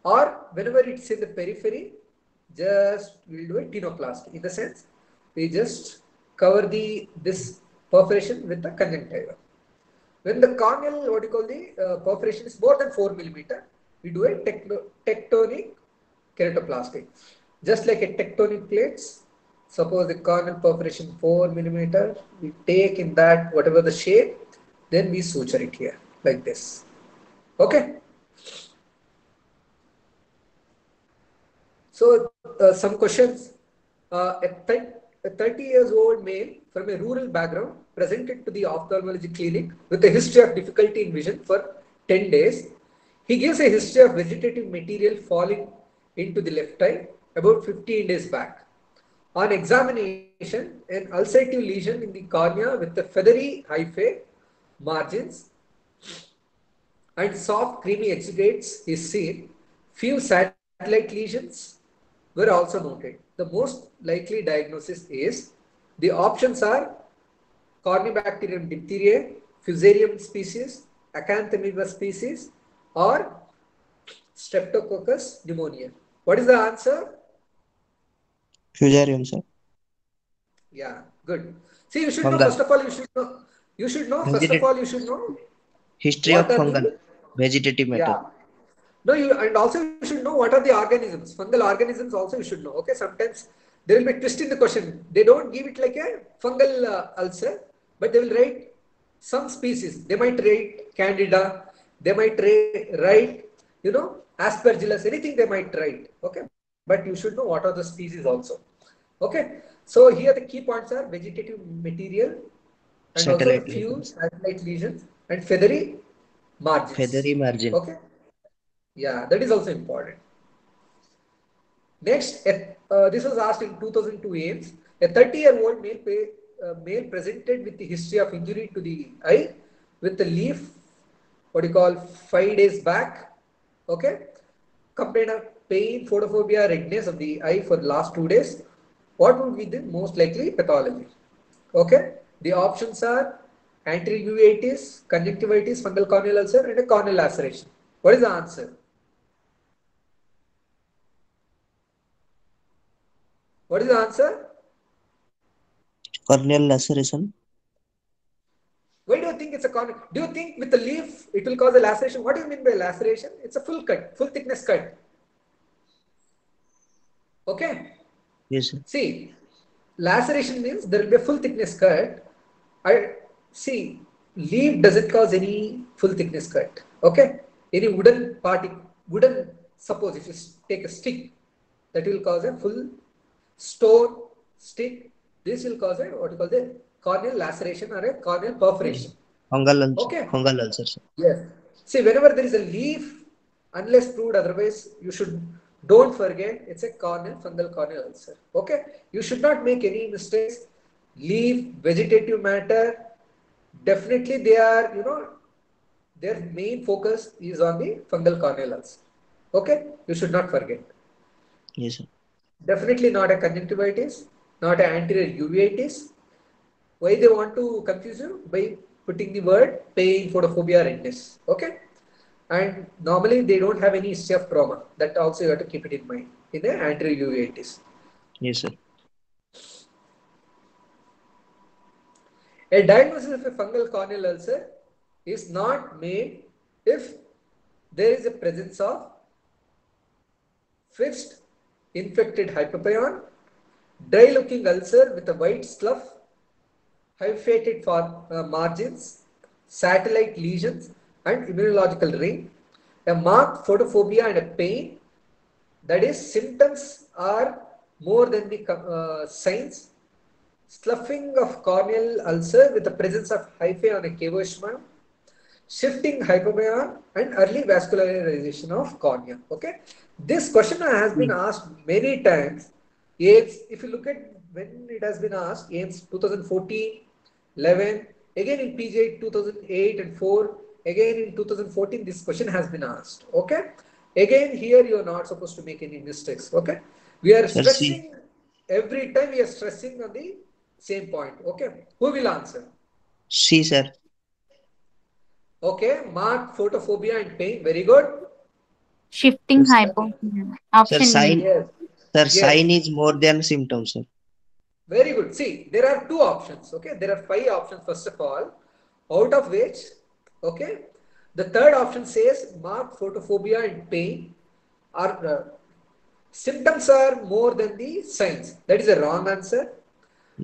or whenever it's in the periphery, just we'll do a tenoplasty. In the sense, we just cover this perforation with the conjunctiva. When the corneal, what you call the perforation is more than 4 millimeter, we do a tectonic keratoplasty. Just like a tectonic plates, suppose the corneal perforation 4 millimeter, we take in that whatever the shape, then we suture it here like this. Okay. So some questions. A 30 years old male from a rural background presented to the ophthalmology clinic with a history of difficulty in vision for 10 days. He gives a history of vegetative material falling into the left eye about 15 days back. On examination, an ulcerative lesion in the cornea with the feathery hyphae margins and soft creamy exudates is seen. Few satellite lesions were also noted. The most likely diagnosis is, the options are Corynebacterium diphtheriae, Fusarium species, Acanthamoeba species, or Streptococcus pneumonia. What is the answer? Fusarium, sir. Yeah, good. See, you should Fungal. know, first of all, you should know History what of are fungal the, vegetative matter. yeah. No, and also you should know what are the organisms. Fungal organisms also you should know. Okay, sometimes there will be a twist in the question. They don't give it like a fungal ulcer, but they will write some species, they might write Candida, they might write, Aspergillus, anything they might write. Okay, but you should know what are the species also. Okay, so here the key points are vegetative material and also Satellite few lesions. satellite lesions and feathery margins. Feathery margin. Okay, yeah, that is also important. Next, this was asked in 2002 AIMS. A 30-year-old male presented with the history of injury to the eye with the leaf, what you call 5 days back. Okay, complaint of pain, photophobia, redness of the eye for the last 2 days. What would be the most likely pathology? Okay, the options are anterior uveitis, conjunctivitis, fungal corneal ulcer, and a corneal laceration. What is the answer? What is the answer? Corneal laceration. Why do you think it's a corner? Do you think with the leaf it will cause a laceration? What do you mean by laceration? It's a full cut, full thickness cut. Okay. Yes, sir. See, laceration means there will be a full thickness cut. I see, leaf doesn't cause any full thickness cut. Okay. Any wooden wooden. Suppose if you take a stick, that will cause a full stone stick. This will cause a what you call the corneal laceration or a corneal perforation. Fungal ulcer. Okay. Fungal ulcer, sir. Yes. See, whenever there is a leaf, unless proved otherwise, you should don't forget it's a fungal corneal ulcer. Okay. You should not make any mistakes. Leaf, vegetative matter, definitely they are, their main focus is on the fungal corneal ulcer. Okay. You should not forget. Yes, sir. Definitely not a conjunctivitis, not an anterior uveitis. Why they want to confuse you? By putting the word pain, photophobia, redness. Okay. And normally they don't have any history of trauma. That also you have to keep it in mind in the anterior uveitis. Yes, sir. A diagnosis of a fungal corneal ulcer is not made if there is a presence of fixed infected hypopyon, dry looking ulcer with a white slough, hyphated margins, satellite lesions, and immunological ring, a marked photophobia and a pain, that is, symptoms are more than the signs, sloughing of corneal ulcer with the presence of hyphae on a cavosma, shifting hypomyon, and early vascularization of cornea. Okay, this question has been asked many times. AIMS, if you look at when it has been asked, AIMS 2014, 11, again in PGI 2008 and 4, again in 2014, this question has been asked. Okay, again here you are not supposed to make any mistakes. Okay, we are Sir, stressing every time, we are stressing on the same point. Okay, who will answer? C, sir. Okay, mark photophobia and pain. Very good. Shifting Sir, hypo. sir, Option sign. D. Yes. Sir, Yes. sign is more than symptom, sir. Very good. See, there are two options. Okay, there are 5 options first of all, out of which, okay, the third option says mark photophobia and pain are symptoms are more than the signs. That is a wrong answer.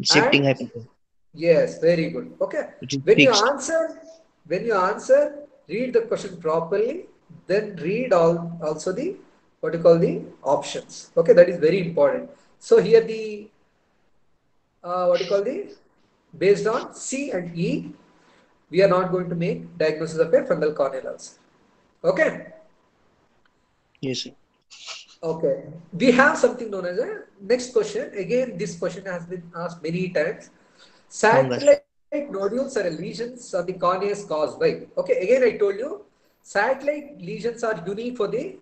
Shifting And hypothesis. yes, very good. Okay. It is When you fixed. answer, read the question properly, then read also the what you call the options. Okay, that is very important. So here the what you call the based on C and E, we are not going to make diagnosis of a fungal corneal ulcer. Okay. Yes, sir. Okay. We have something known as a next question. Again, this question has been asked many times. Fungus. Satellite nodules are lesions on the corneas caused by. Okay, again I told you, satellite lesions are unique for the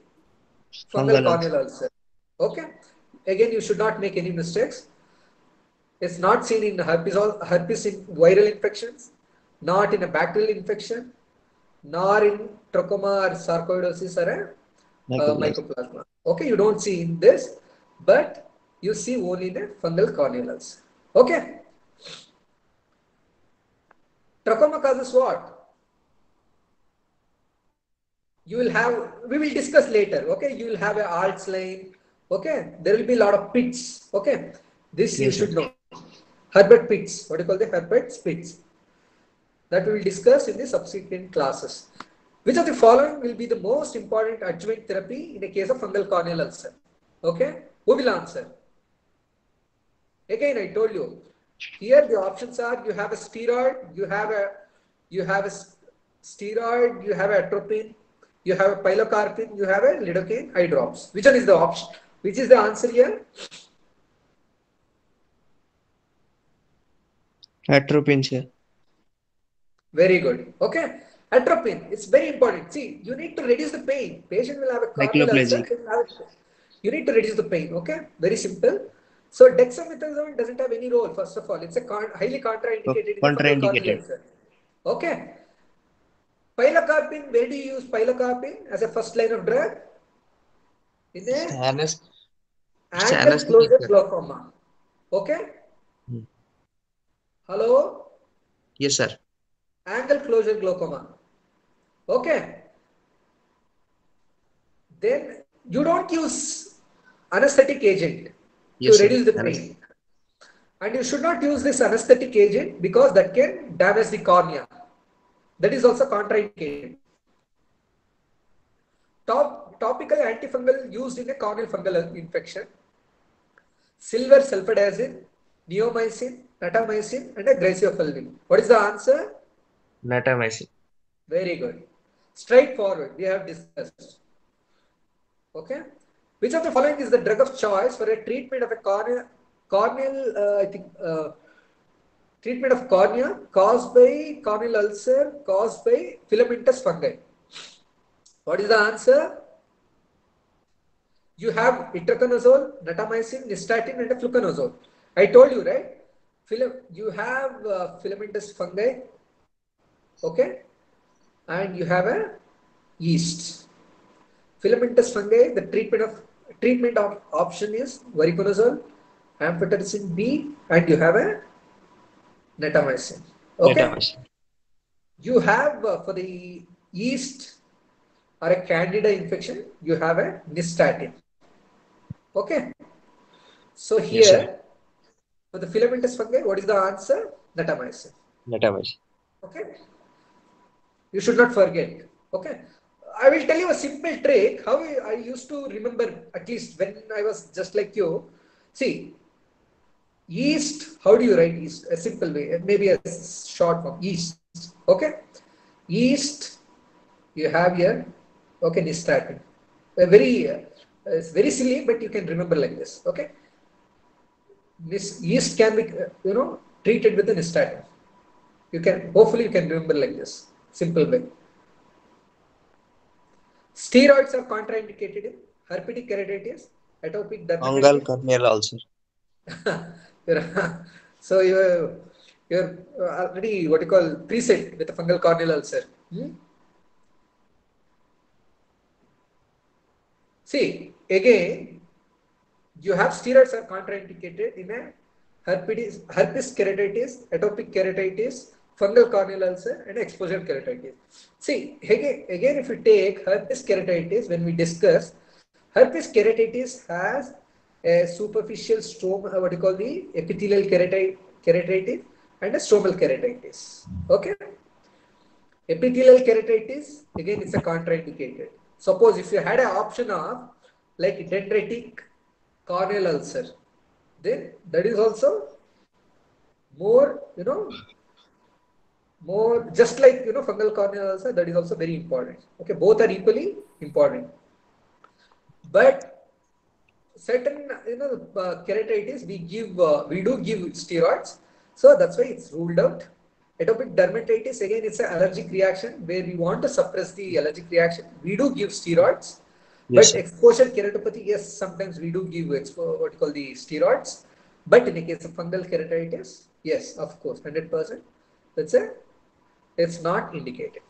fungal Fungal corneal ulcer. ulcer. Okay, again you should not make any mistakes. It's not seen in herpes in viral infections, not in a bacterial infection, nor in trachoma or sarcoidosis or a Mycoplasma. mycoplasma. Okay, you don't see in this, but you see only in a fungal corneal ulcer. Okay. Trachoma causes what? You will have, we will discuss later. Okay, you will have a Arts line. Okay, there will be a lot of pits. Okay, this you Yes, sir. should know. Herbert pits. What do you call the Herbert pits? that we will discuss in the subsequent classes. Which of the following will be the most important adjuvant therapy in a case of fungal corneal ulcer? Okay, who will answer? Again, I told you, here the options are: you have a steroid, you have a steroid, you have atropine, you have a pilocarpine, you have a lidocaine eye drops. Which one is the option? Which is the answer here? Atropine, sir. Very good. Okay. Atropine, it's very important. See, you need to reduce the pain. Patient will have a corneal ulcer. Cycloplegic. You need to reduce the pain. Okay. Very simple. So dexamethasone doesn't have any role. First of all, it's a highly contraindicated in the fungal corneal Contraindicated. ulcer. Okay. Pilocarpine, where do you use pilocarpine as a first line of drug? In a It's angle anesthetic, closure sir. glaucoma. Okay. Hmm. Hello. Yes, sir. Angle closure glaucoma. Okay. Then you don't use anesthetic agent to Yes, sir. reduce the pain. And you should not use this anesthetic agent because that can damage the cornea. That is also contraindicated. Topical antifungal used in a corneal fungal infection: silver sulfadazine, neomycin, natamycin, and a graciofulvin. What is the answer? Natamycin. Very good. Straightforward. We have discussed. Okay. Which of the following is the drug of choice for a treatment of a treatment of cornea caused by corneal ulcer caused by filamentous fungi? What is the answer? You have itraconazole, natamycin, nystatin, and a fluconazole. I told you, right? You have filamentous fungi, okay, and you have a yeast. Filamentous fungi, the treatment of option is voriconazole, amphotericin B, and you have a natamycin. Okay. Natamycin. You have for the yeast or a candida infection, you have a nystatin. Okay. So here, Yes, sir. for the filamentous fungi, what is the answer? Natamycin. Natamycin. Okay. You should not forget. Okay. I will tell you a simple trick how I used to remember, at least when I was just like you. See, yeast, how do you write yeast? A simple way, maybe a short form, yeast. Okay. Yeast, you have here, okay, nystatin. It's very silly, but you can remember like this. Okay. This yeast can be, treated with a nystatin. Hopefully you can remember like this. Simple way. Steroids are contraindicated in herpetic keratitis, atopic Fungal dermatitis. corneal ulcer. So you're already what you call preset with a fungal corneal ulcer. See, again, you have steroids are contraindicated in a herpes keratitis, atopic keratitis, fungal corneal ulcer, and exposure keratitis. See, again, if you take herpes keratitis, when we discuss, herpes keratitis has a superficial stroma, what you call the epithelial keratitis, and a stromal keratitis. Okay. Epithelial keratitis, again, it's a contraindicated. Suppose if you had an option of like dendritic corneal ulcer, then that is also more, more just like, fungal corneal ulcer, that is also very important. Okay, both are equally important. But certain, keratitis, we do give steroids. So that's why it's ruled out. Atopic dermatitis, again, it's an allergic reaction where we want to suppress the allergic reaction. We do give steroids. Yes, But sir. exposure keratopathy, yes, sometimes we do give what you call the steroids. But in the case of fungal keratitis, yes, of course, 100%. It's not indicated.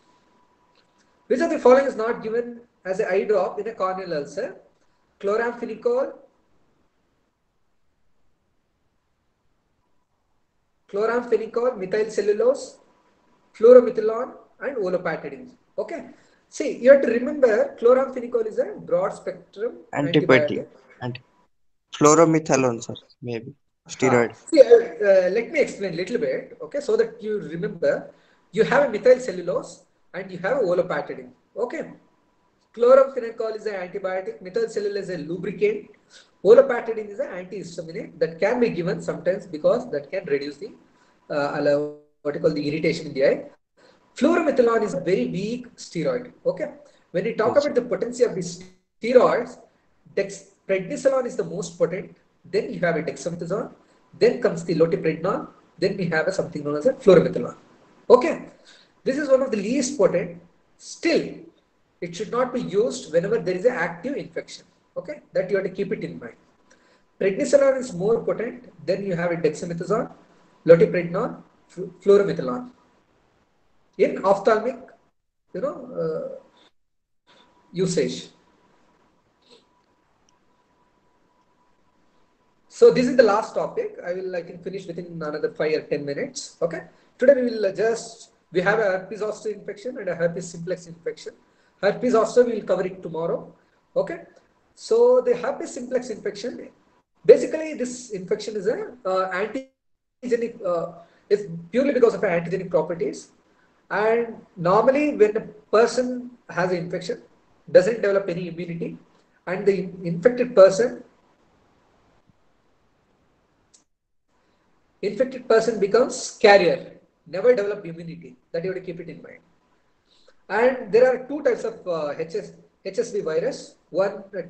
Which of the following is not given as an eye drop in a corneal ulcer? Chloramphenicol, methylcellulose, fluorometholone, and olopatadine. Okay. See, you have to remember chloramphenicol is a broad spectrum Antibiotic. antibiotic. Fluoromethalone, sir. Maybe. Steroid. See, let me explain a little bit, okay, so that you remember. You have a methyl cellulose and you have a olopatadine. Okay. Chloramphenicol is an antibiotic. Methyl cellulose is a lubricant. Olopatadine is an antihistaminic that can be given sometimes because that can reduce the what you call the irritation in the eye. Fluoromethalon is a very weak steroid. Okay. When we talk Yes, about sir. the potency of the steroids, prednisolone is the most potent. Then you have a dexamethasone. Then comes the loteprednol. Then we have a something known as a fluoromethalon. Okay. This is one of the least potent. Still, it should not be used whenever there is an active infection. Okay. That you have to keep it in mind. Prednisolone is more potent. Then you have a dexamethasone, loteprednol, fluoromethalon. In ophthalmic, you know, usage. So this is the last topic. I will, I think, finish within another 5 or 10 minutes. Okay. Today we will we have a herpes zoster infection and a herpes simplex infection. Herpes zoster we will cover it tomorrow. Okay. So the herpes simplex infection, basically this infection is a antigenic, it's purely because of antigenic properties. And normally when a person has an infection, doesn't develop any immunity, and the infected person becomes carrier, never develop immunity. That you have to keep it in mind. And there are two types of HSV virus,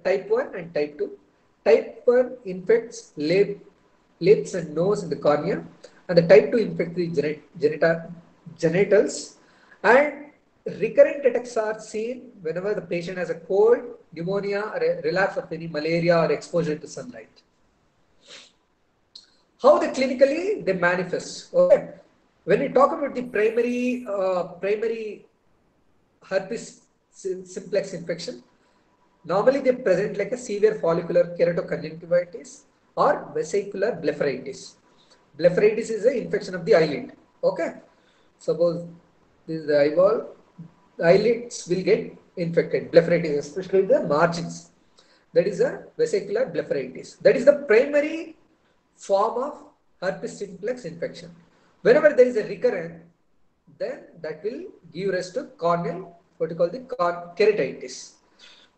type 1 and type 2. Type 1 infects lips and nose and the cornea, and the type 2 infects the genitals. And recurrent attacks are seen whenever the patient has a cold, pneumonia, or a relapse of any malaria or exposure to sunlight. How they clinically they manifest. Okay. When we talk about the primary herpes simplex infection, normally they present like a severe follicular keratoconjunctivitis or vesicular blepharitis. Blepharitis is an infection of the eyelid. Okay. Suppose this is the eyeball, the eyelids will get infected. Blepharitis, especially the margins. That is a vesicular blepharitis. That is the primary form of herpes simplex infection. Whenever there is a recurrent, then that will give rise to corneal, what you call the keratitis.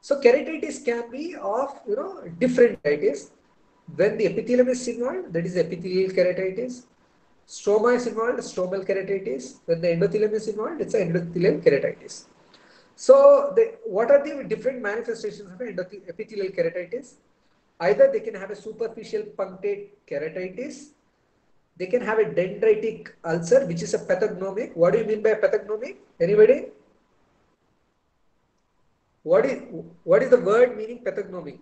So keratitis can be of different varieties. When the epithelium is involved, that is epithelial keratitis. Stroma is involved, stromal keratitis. When the endothelium is involved, it's an endothelial keratitis. So what are the different manifestations of epithelial keratitis? Either they can have a superficial punctate keratitis. They can have a dendritic ulcer, which is a pathognomic. What do you mean by pathognomic? Anybody? What is the word meaning pathognomic?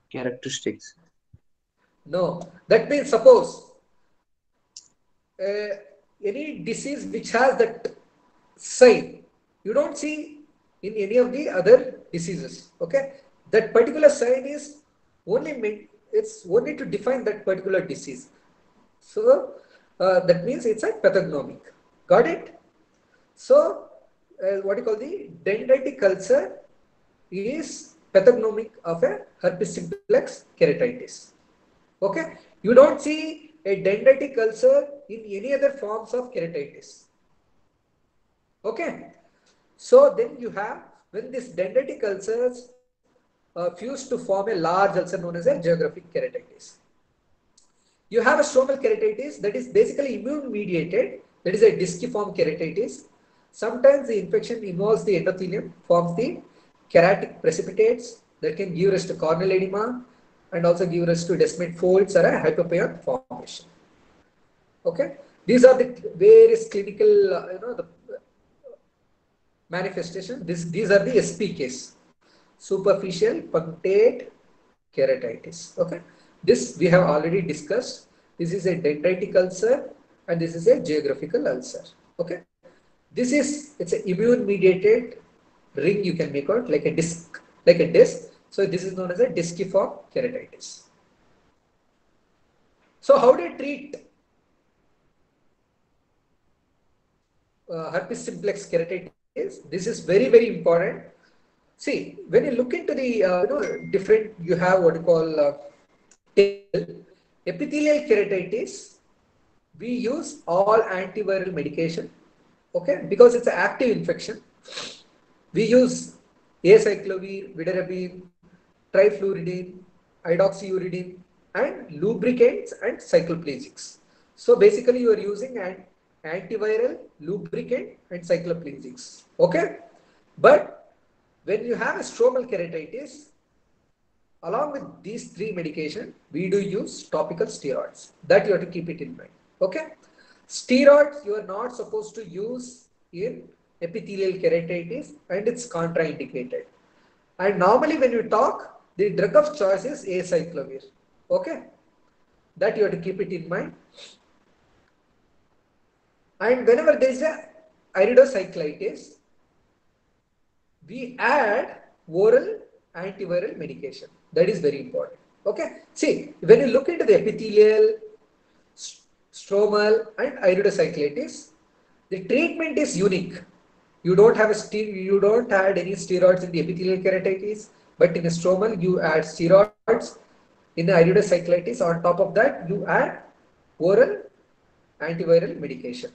Characteristics. No. That means suppose any disease which has that sign, you don't see in any of the other diseases. Okay. That particular sign is it's only to define that particular disease. So that means it's a pathognomic. Got it? So what you call the dendritic ulcer is pathognomic of a herpes simplex keratitis. Okay, you don't see a dendritic ulcer in any other forms of keratitis. Okay, so then you have, when this dendritic ulcers fuse to form a large ulcer known as a geographic keratitis. You have a stromal keratitis that is basically immune mediated, that is a disciform keratitis. Sometimes the infection involves the endothelium, forms the keratic precipitates that can give rise to corneal edema and also give rise to descemet folds or a hypopyon formation. Okay, these are the various clinical, the manifestation. These are the SPKs, superficial punctate keratitis. Okay, this we have already discussed. This is a dendritic ulcer and this is a geographical ulcer. Okay, it's an immune mediated ring you can make out like a disc, So this is known as a disciform keratitis. So how do you treat herpes simplex keratitis? This is very, very important. See, when you look into the different, you have what you call epithelial keratitis we use all antiviral medication, okay, because it's an active infection. We use acyclovir, vidarabine, trifluridine, hydroxyuridine, and lubricants and cycloplegics. So basically, you are using an antiviral, lubricant, and cycloplegics. Okay, but when you have a stromal keratitis, along with these three medication, we do use topical steroids. That you have to keep it in mind. Okay, steroids you are not supposed to use in epithelial keratitis, and it's contraindicated. And normally when you talk, the drug of choice is acyclovir. Okay, that you have to keep it in mind. And whenever there is a iridocyclitis, we add oral antiviral medication. That is very important. Okay, see, when you look into the epithelial, stromal, and iridocyclitis, the treatment is unique. You don't have you don't add any steroids in the epithelial keratitis, but in a stromal you add steroids. In the iridocyclitis, on top of that, you add oral antiviral medication.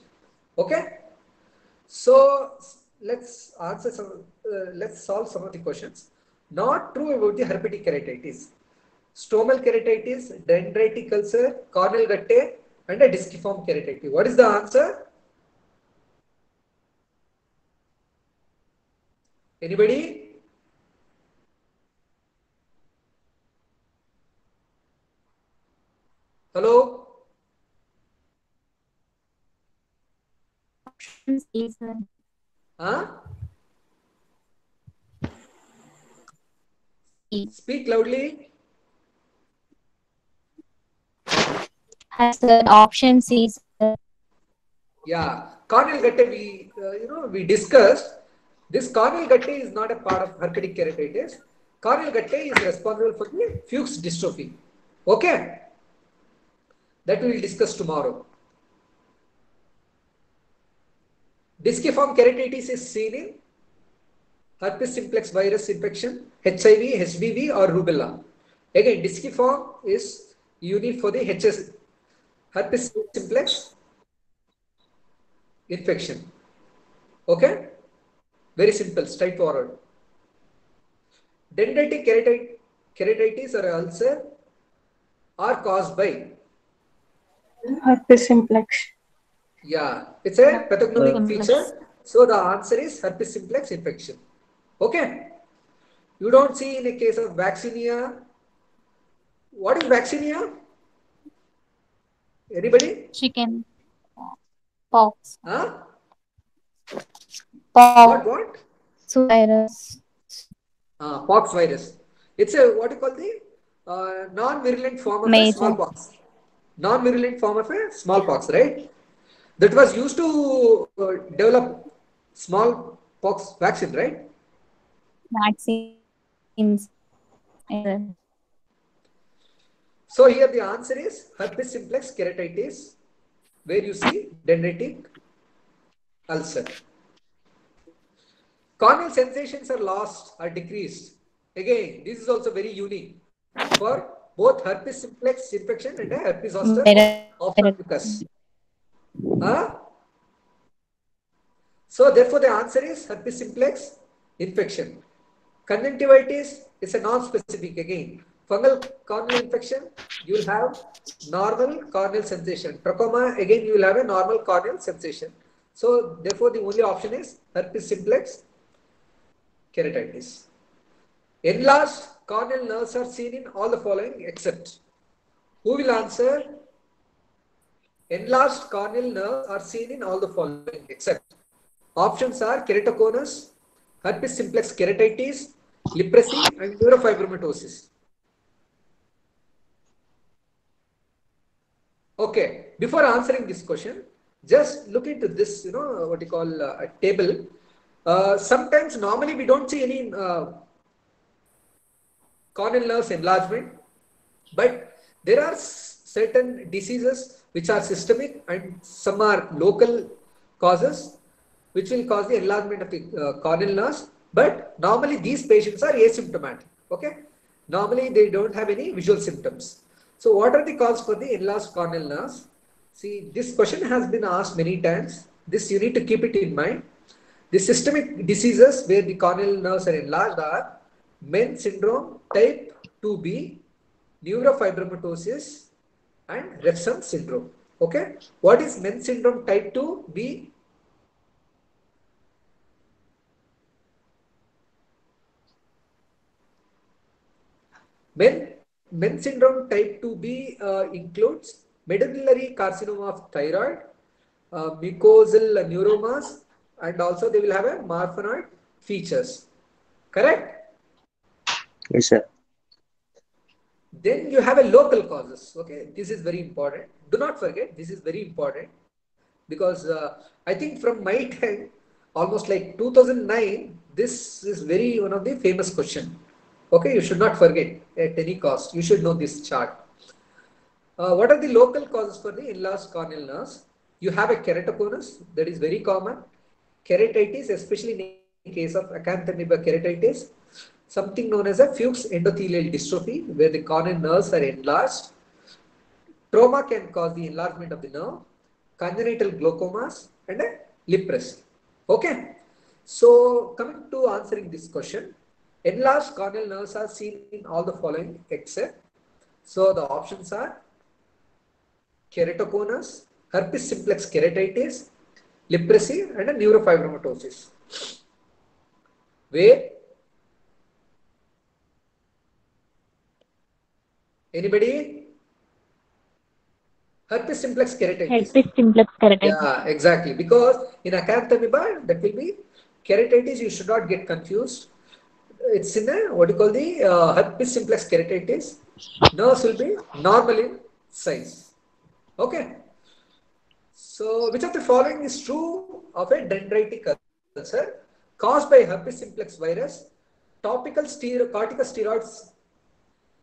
Okay, so let's answer some. Let's solve some of the questions. Not true about the herpetic keratitis, stromal keratitis, dendritic ulcer, corneal guttae, and a disciform keratitis. What is the answer? Anybody? Hello? Option C, sir. Huh? C. Speak loudly. Has the option C, sir. Yeah, corneal guttae we discussed. This corneal guttae is not a part of herpetic keratitis. Corneal guttae is responsible for the Fuchs dystrophy. Okay, that we will discuss tomorrow. Disciform keratitis is seen in herpes simplex virus infection, HIV, HBV, or rubella. Again, disciform is unique for the herpes simplex infection. Okay, very simple, straightforward. Dendritic keratitis or ulcer are caused by Herpes simplex. Yeah, it's a pathognomonic Simplex. feature. So the answer is herpes simplex infection. Okay. You don't see in a case of vaccinia. What is vaccinia? Anybody? Chicken pox. Huh? Pox What? virus. Pox virus. It's a what you call the non-virulent form of a Major. smallpox. Non-virulent form of a smallpox, right? That was used to develop smallpox vaccine, right? Vaccines. So here the answer is herpes simplex keratitis, where you see dendritic ulcer. Corneal sensations are lost or decreased. Again, this is also very unique for both herpes simplex infection and herpes zoster ophthalmicus. So therefore the answer is herpes simplex infection. Conjunctivitis is a non-specific again. Fungal corneal infection, you will have normal corneal sensation. Trachoma, again you will have a normal corneal sensation. So therefore the only option is herpes simplex keratitis. Enlarged corneal nerves are seen in all the following except. Who will answer? Enlarged corneal nerves are seen in all the following except. Options are keratoconus, herpes simplex keratitis, leprosy, and neurofibromatosis. Okay, before answering this question, just look into this, what you call a table. Sometimes normally we don't see any corneal nerves enlargement, but there are certain diseases which are systemic and some are local causes which will cause the enlargement of the corneal nerves. But normally these patients are asymptomatic. Okay, normally they don't have any visual symptoms. So what are the causes for the enlarged corneal nerves? See, this question has been asked many times. This you need to keep it in mind. The systemic diseases where the corneal nerves are enlarged are MEN syndrome type 2B, neurofibromatosis, and Refsum syndrome. Okay, what is MEN syndrome type 2B? Men syndrome type 2B includes medullary carcinoma of thyroid, mucosal neuromas, and also they will have a marfanoid features. Correct? Yes, sir. Then you have a local causes. Okay, this is very important. Do not forget, this is very important because I think from my time, almost like 2009, this is very one of the famous question. Okay, you should not forget at any cost. You should know this chart. What are the local causes for the enlarged corneal nerves? You have a keratoconus, that is very common. Keratitis, especially in case of acanthamoeba keratitis, something known as a Fuchs endothelial dystrophy, where the corneal nerves are enlarged. Trauma can cause the enlargement of the nerve, congenital glaucomas, and a leprosy. Okay. So, coming to answering this question, enlarged corneal nerves are seen in all the following except. So, the options are keratoconus, herpes simplex keratitis, leprosy, and a neurofibromatosis. Where? Anybody? Herpes simplex keratitis. Herpes simplex keratitis. Yeah, exactly. Because in acanthamoeba, that will be keratitis. You should not get confused. It's in a what you call the herpes simplex keratitis. Nerves will be normal in size. Okay. So, which of the following is true of a dendritic ulcer caused by herpes simplex virus? Topical corticosteroids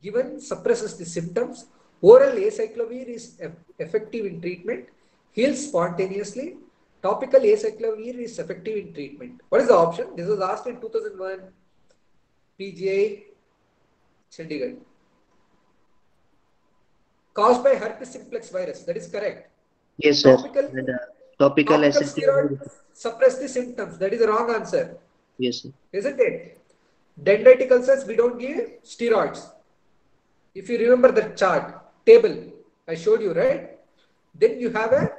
given suppresses the symptoms. Oral acyclovir is effective in treatment. Heals spontaneously. Topical acyclovir is effective in treatment. What is the option? This was asked in 2001 PGI Chandigarh. Caused by herpes simplex virus. That is correct. Yes, sir. Topical, And topical steroid acyclovir. suppress the symptoms. That is the wrong answer. Yes, sir. Isn't it? Dendritic ulcers, we don't give steroids. If you remember the chart, table, I showed you, right? Then you have a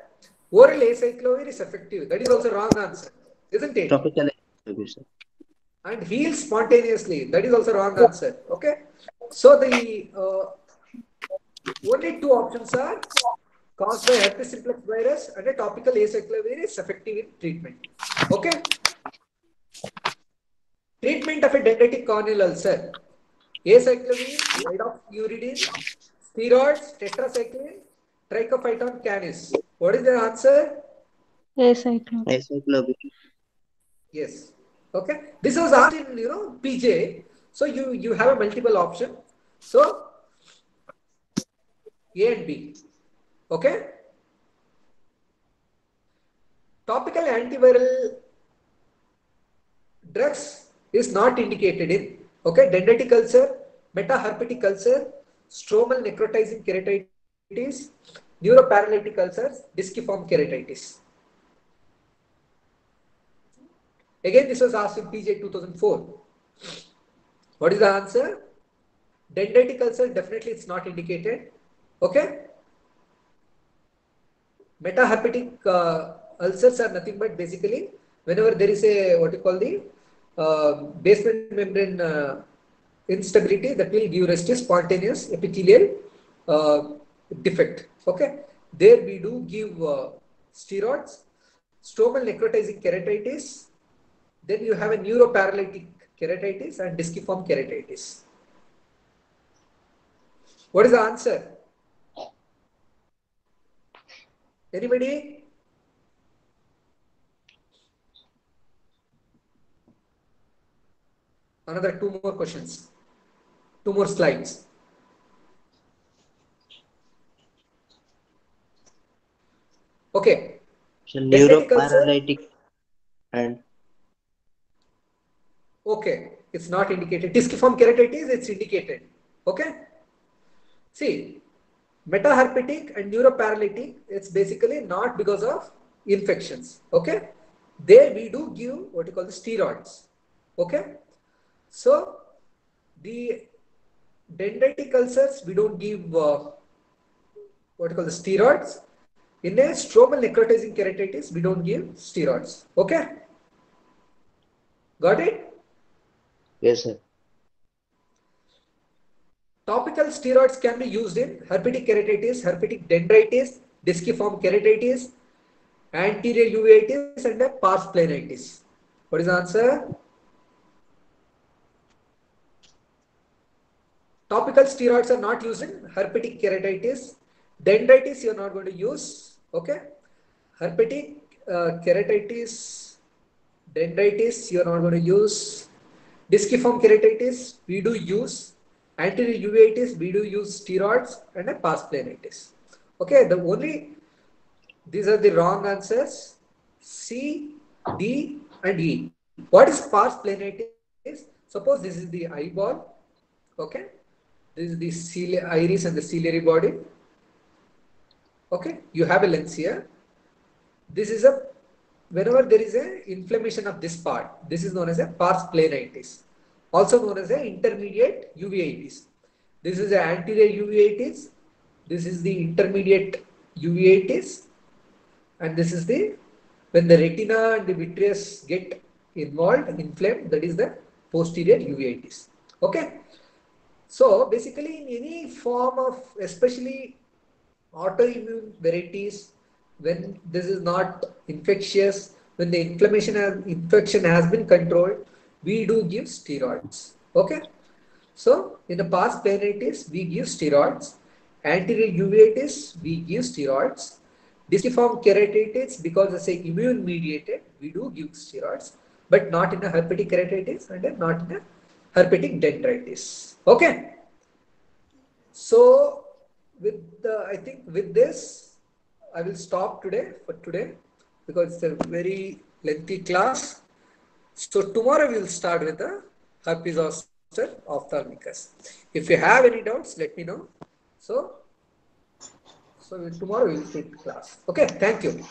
oral acyclovir is effective. That is also wrong answer. Isn't it? Topical acyclovir, sir. And heals spontaneously. That is also wrong answer. Okay. So the only two options are caused by herpes simplex virus and a topical acyclovir is effective in treatment. Okay. Treatment of a dendritic corneal ulcer. Acyclovir, idoxuridine, steroids, tetracycline, trichophyton canis. What is the answer? Acyclovir. Acyclovir. Yes. Okay. This was asked in PJ. So you have a multiple option. So A and B. Okay. Topical antiviral drugs is not indicated in dendritic ulcer, metaherpetic ulcer, stromal necrotizing keratitis, neuroparalytic ulcers, disciform keratitis. Again, this was asked in PJ 2004. What is the answer? Dendritic ulcer, definitely it's not indicated. Okay. Metaherpetic ulcers are nothing but basically whenever there is a what you call the basement membrane instability, that will give rise to spontaneous epithelial defect. Okay, there we do give steroids, stromal necrotizing keratitis, then you have a neuroparalytic keratitis and disciform keratitis. What is the answer? Anybody? Another two more questions. Two more slides. Okay. So Dendritic ulcer. neuroparalytic and Okay, it's not indicated. Disciform keratitis, it's indicated. Okay. See, Metaherpetic and neuroparalytic, it's basically not because of infections. Okay, there we do give what you call the steroids. Okay, so the dendritic ulcers we don't give what you call the steroids. In a stromal necrotizing keratitis, we don't give steroids. Okay, got it? Yes, sir. Topical steroids can be used in herpetic keratitis, herpetic dendritis, disciform keratitis, anterior uveitis, and a pars planitis. What is the answer? Topical steroids are not used in herpetic keratitis. Dendritis you are not going to use. Okay. Herpetic keratitis, dendritis you are not going to use. Disciform keratitis we do use. Anterior uveitis we do use steroids, and a pars planitis. Okay. These are the wrong answers. C, D, and E. What is pars planitis? Suppose this is the eyeball. Okay. This is the iris and the ciliary body. Okay, you have a lens here. This is whenever there is a inflammation of this part, this is known as a pars planitis, also known as a intermediate uveitis. This is the anterior uveitis. This is the intermediate uveitis, and this is when the retina and the vitreous get involved, inflamed. That is the posterior uveitis. Okay. So basically, in any form of, especially autoimmune varieties, when this is not infectious, when the infection has been controlled, we do give steroids. Okay. So in the pars planitis, we give steroids. Anterior uveitis, we give steroids. Disciform keratitis, because it's a immune mediated, we do give steroids, but not in a herpetic keratitis and not in a herpetic dendritis. Okay. So I think with this, I will stop for today because it's a very lengthy class. So tomorrow we will start with the herpes zoster ophthalmicus. If you have any doubts, let me know. So tomorrow we will take class. Okay. Thank you.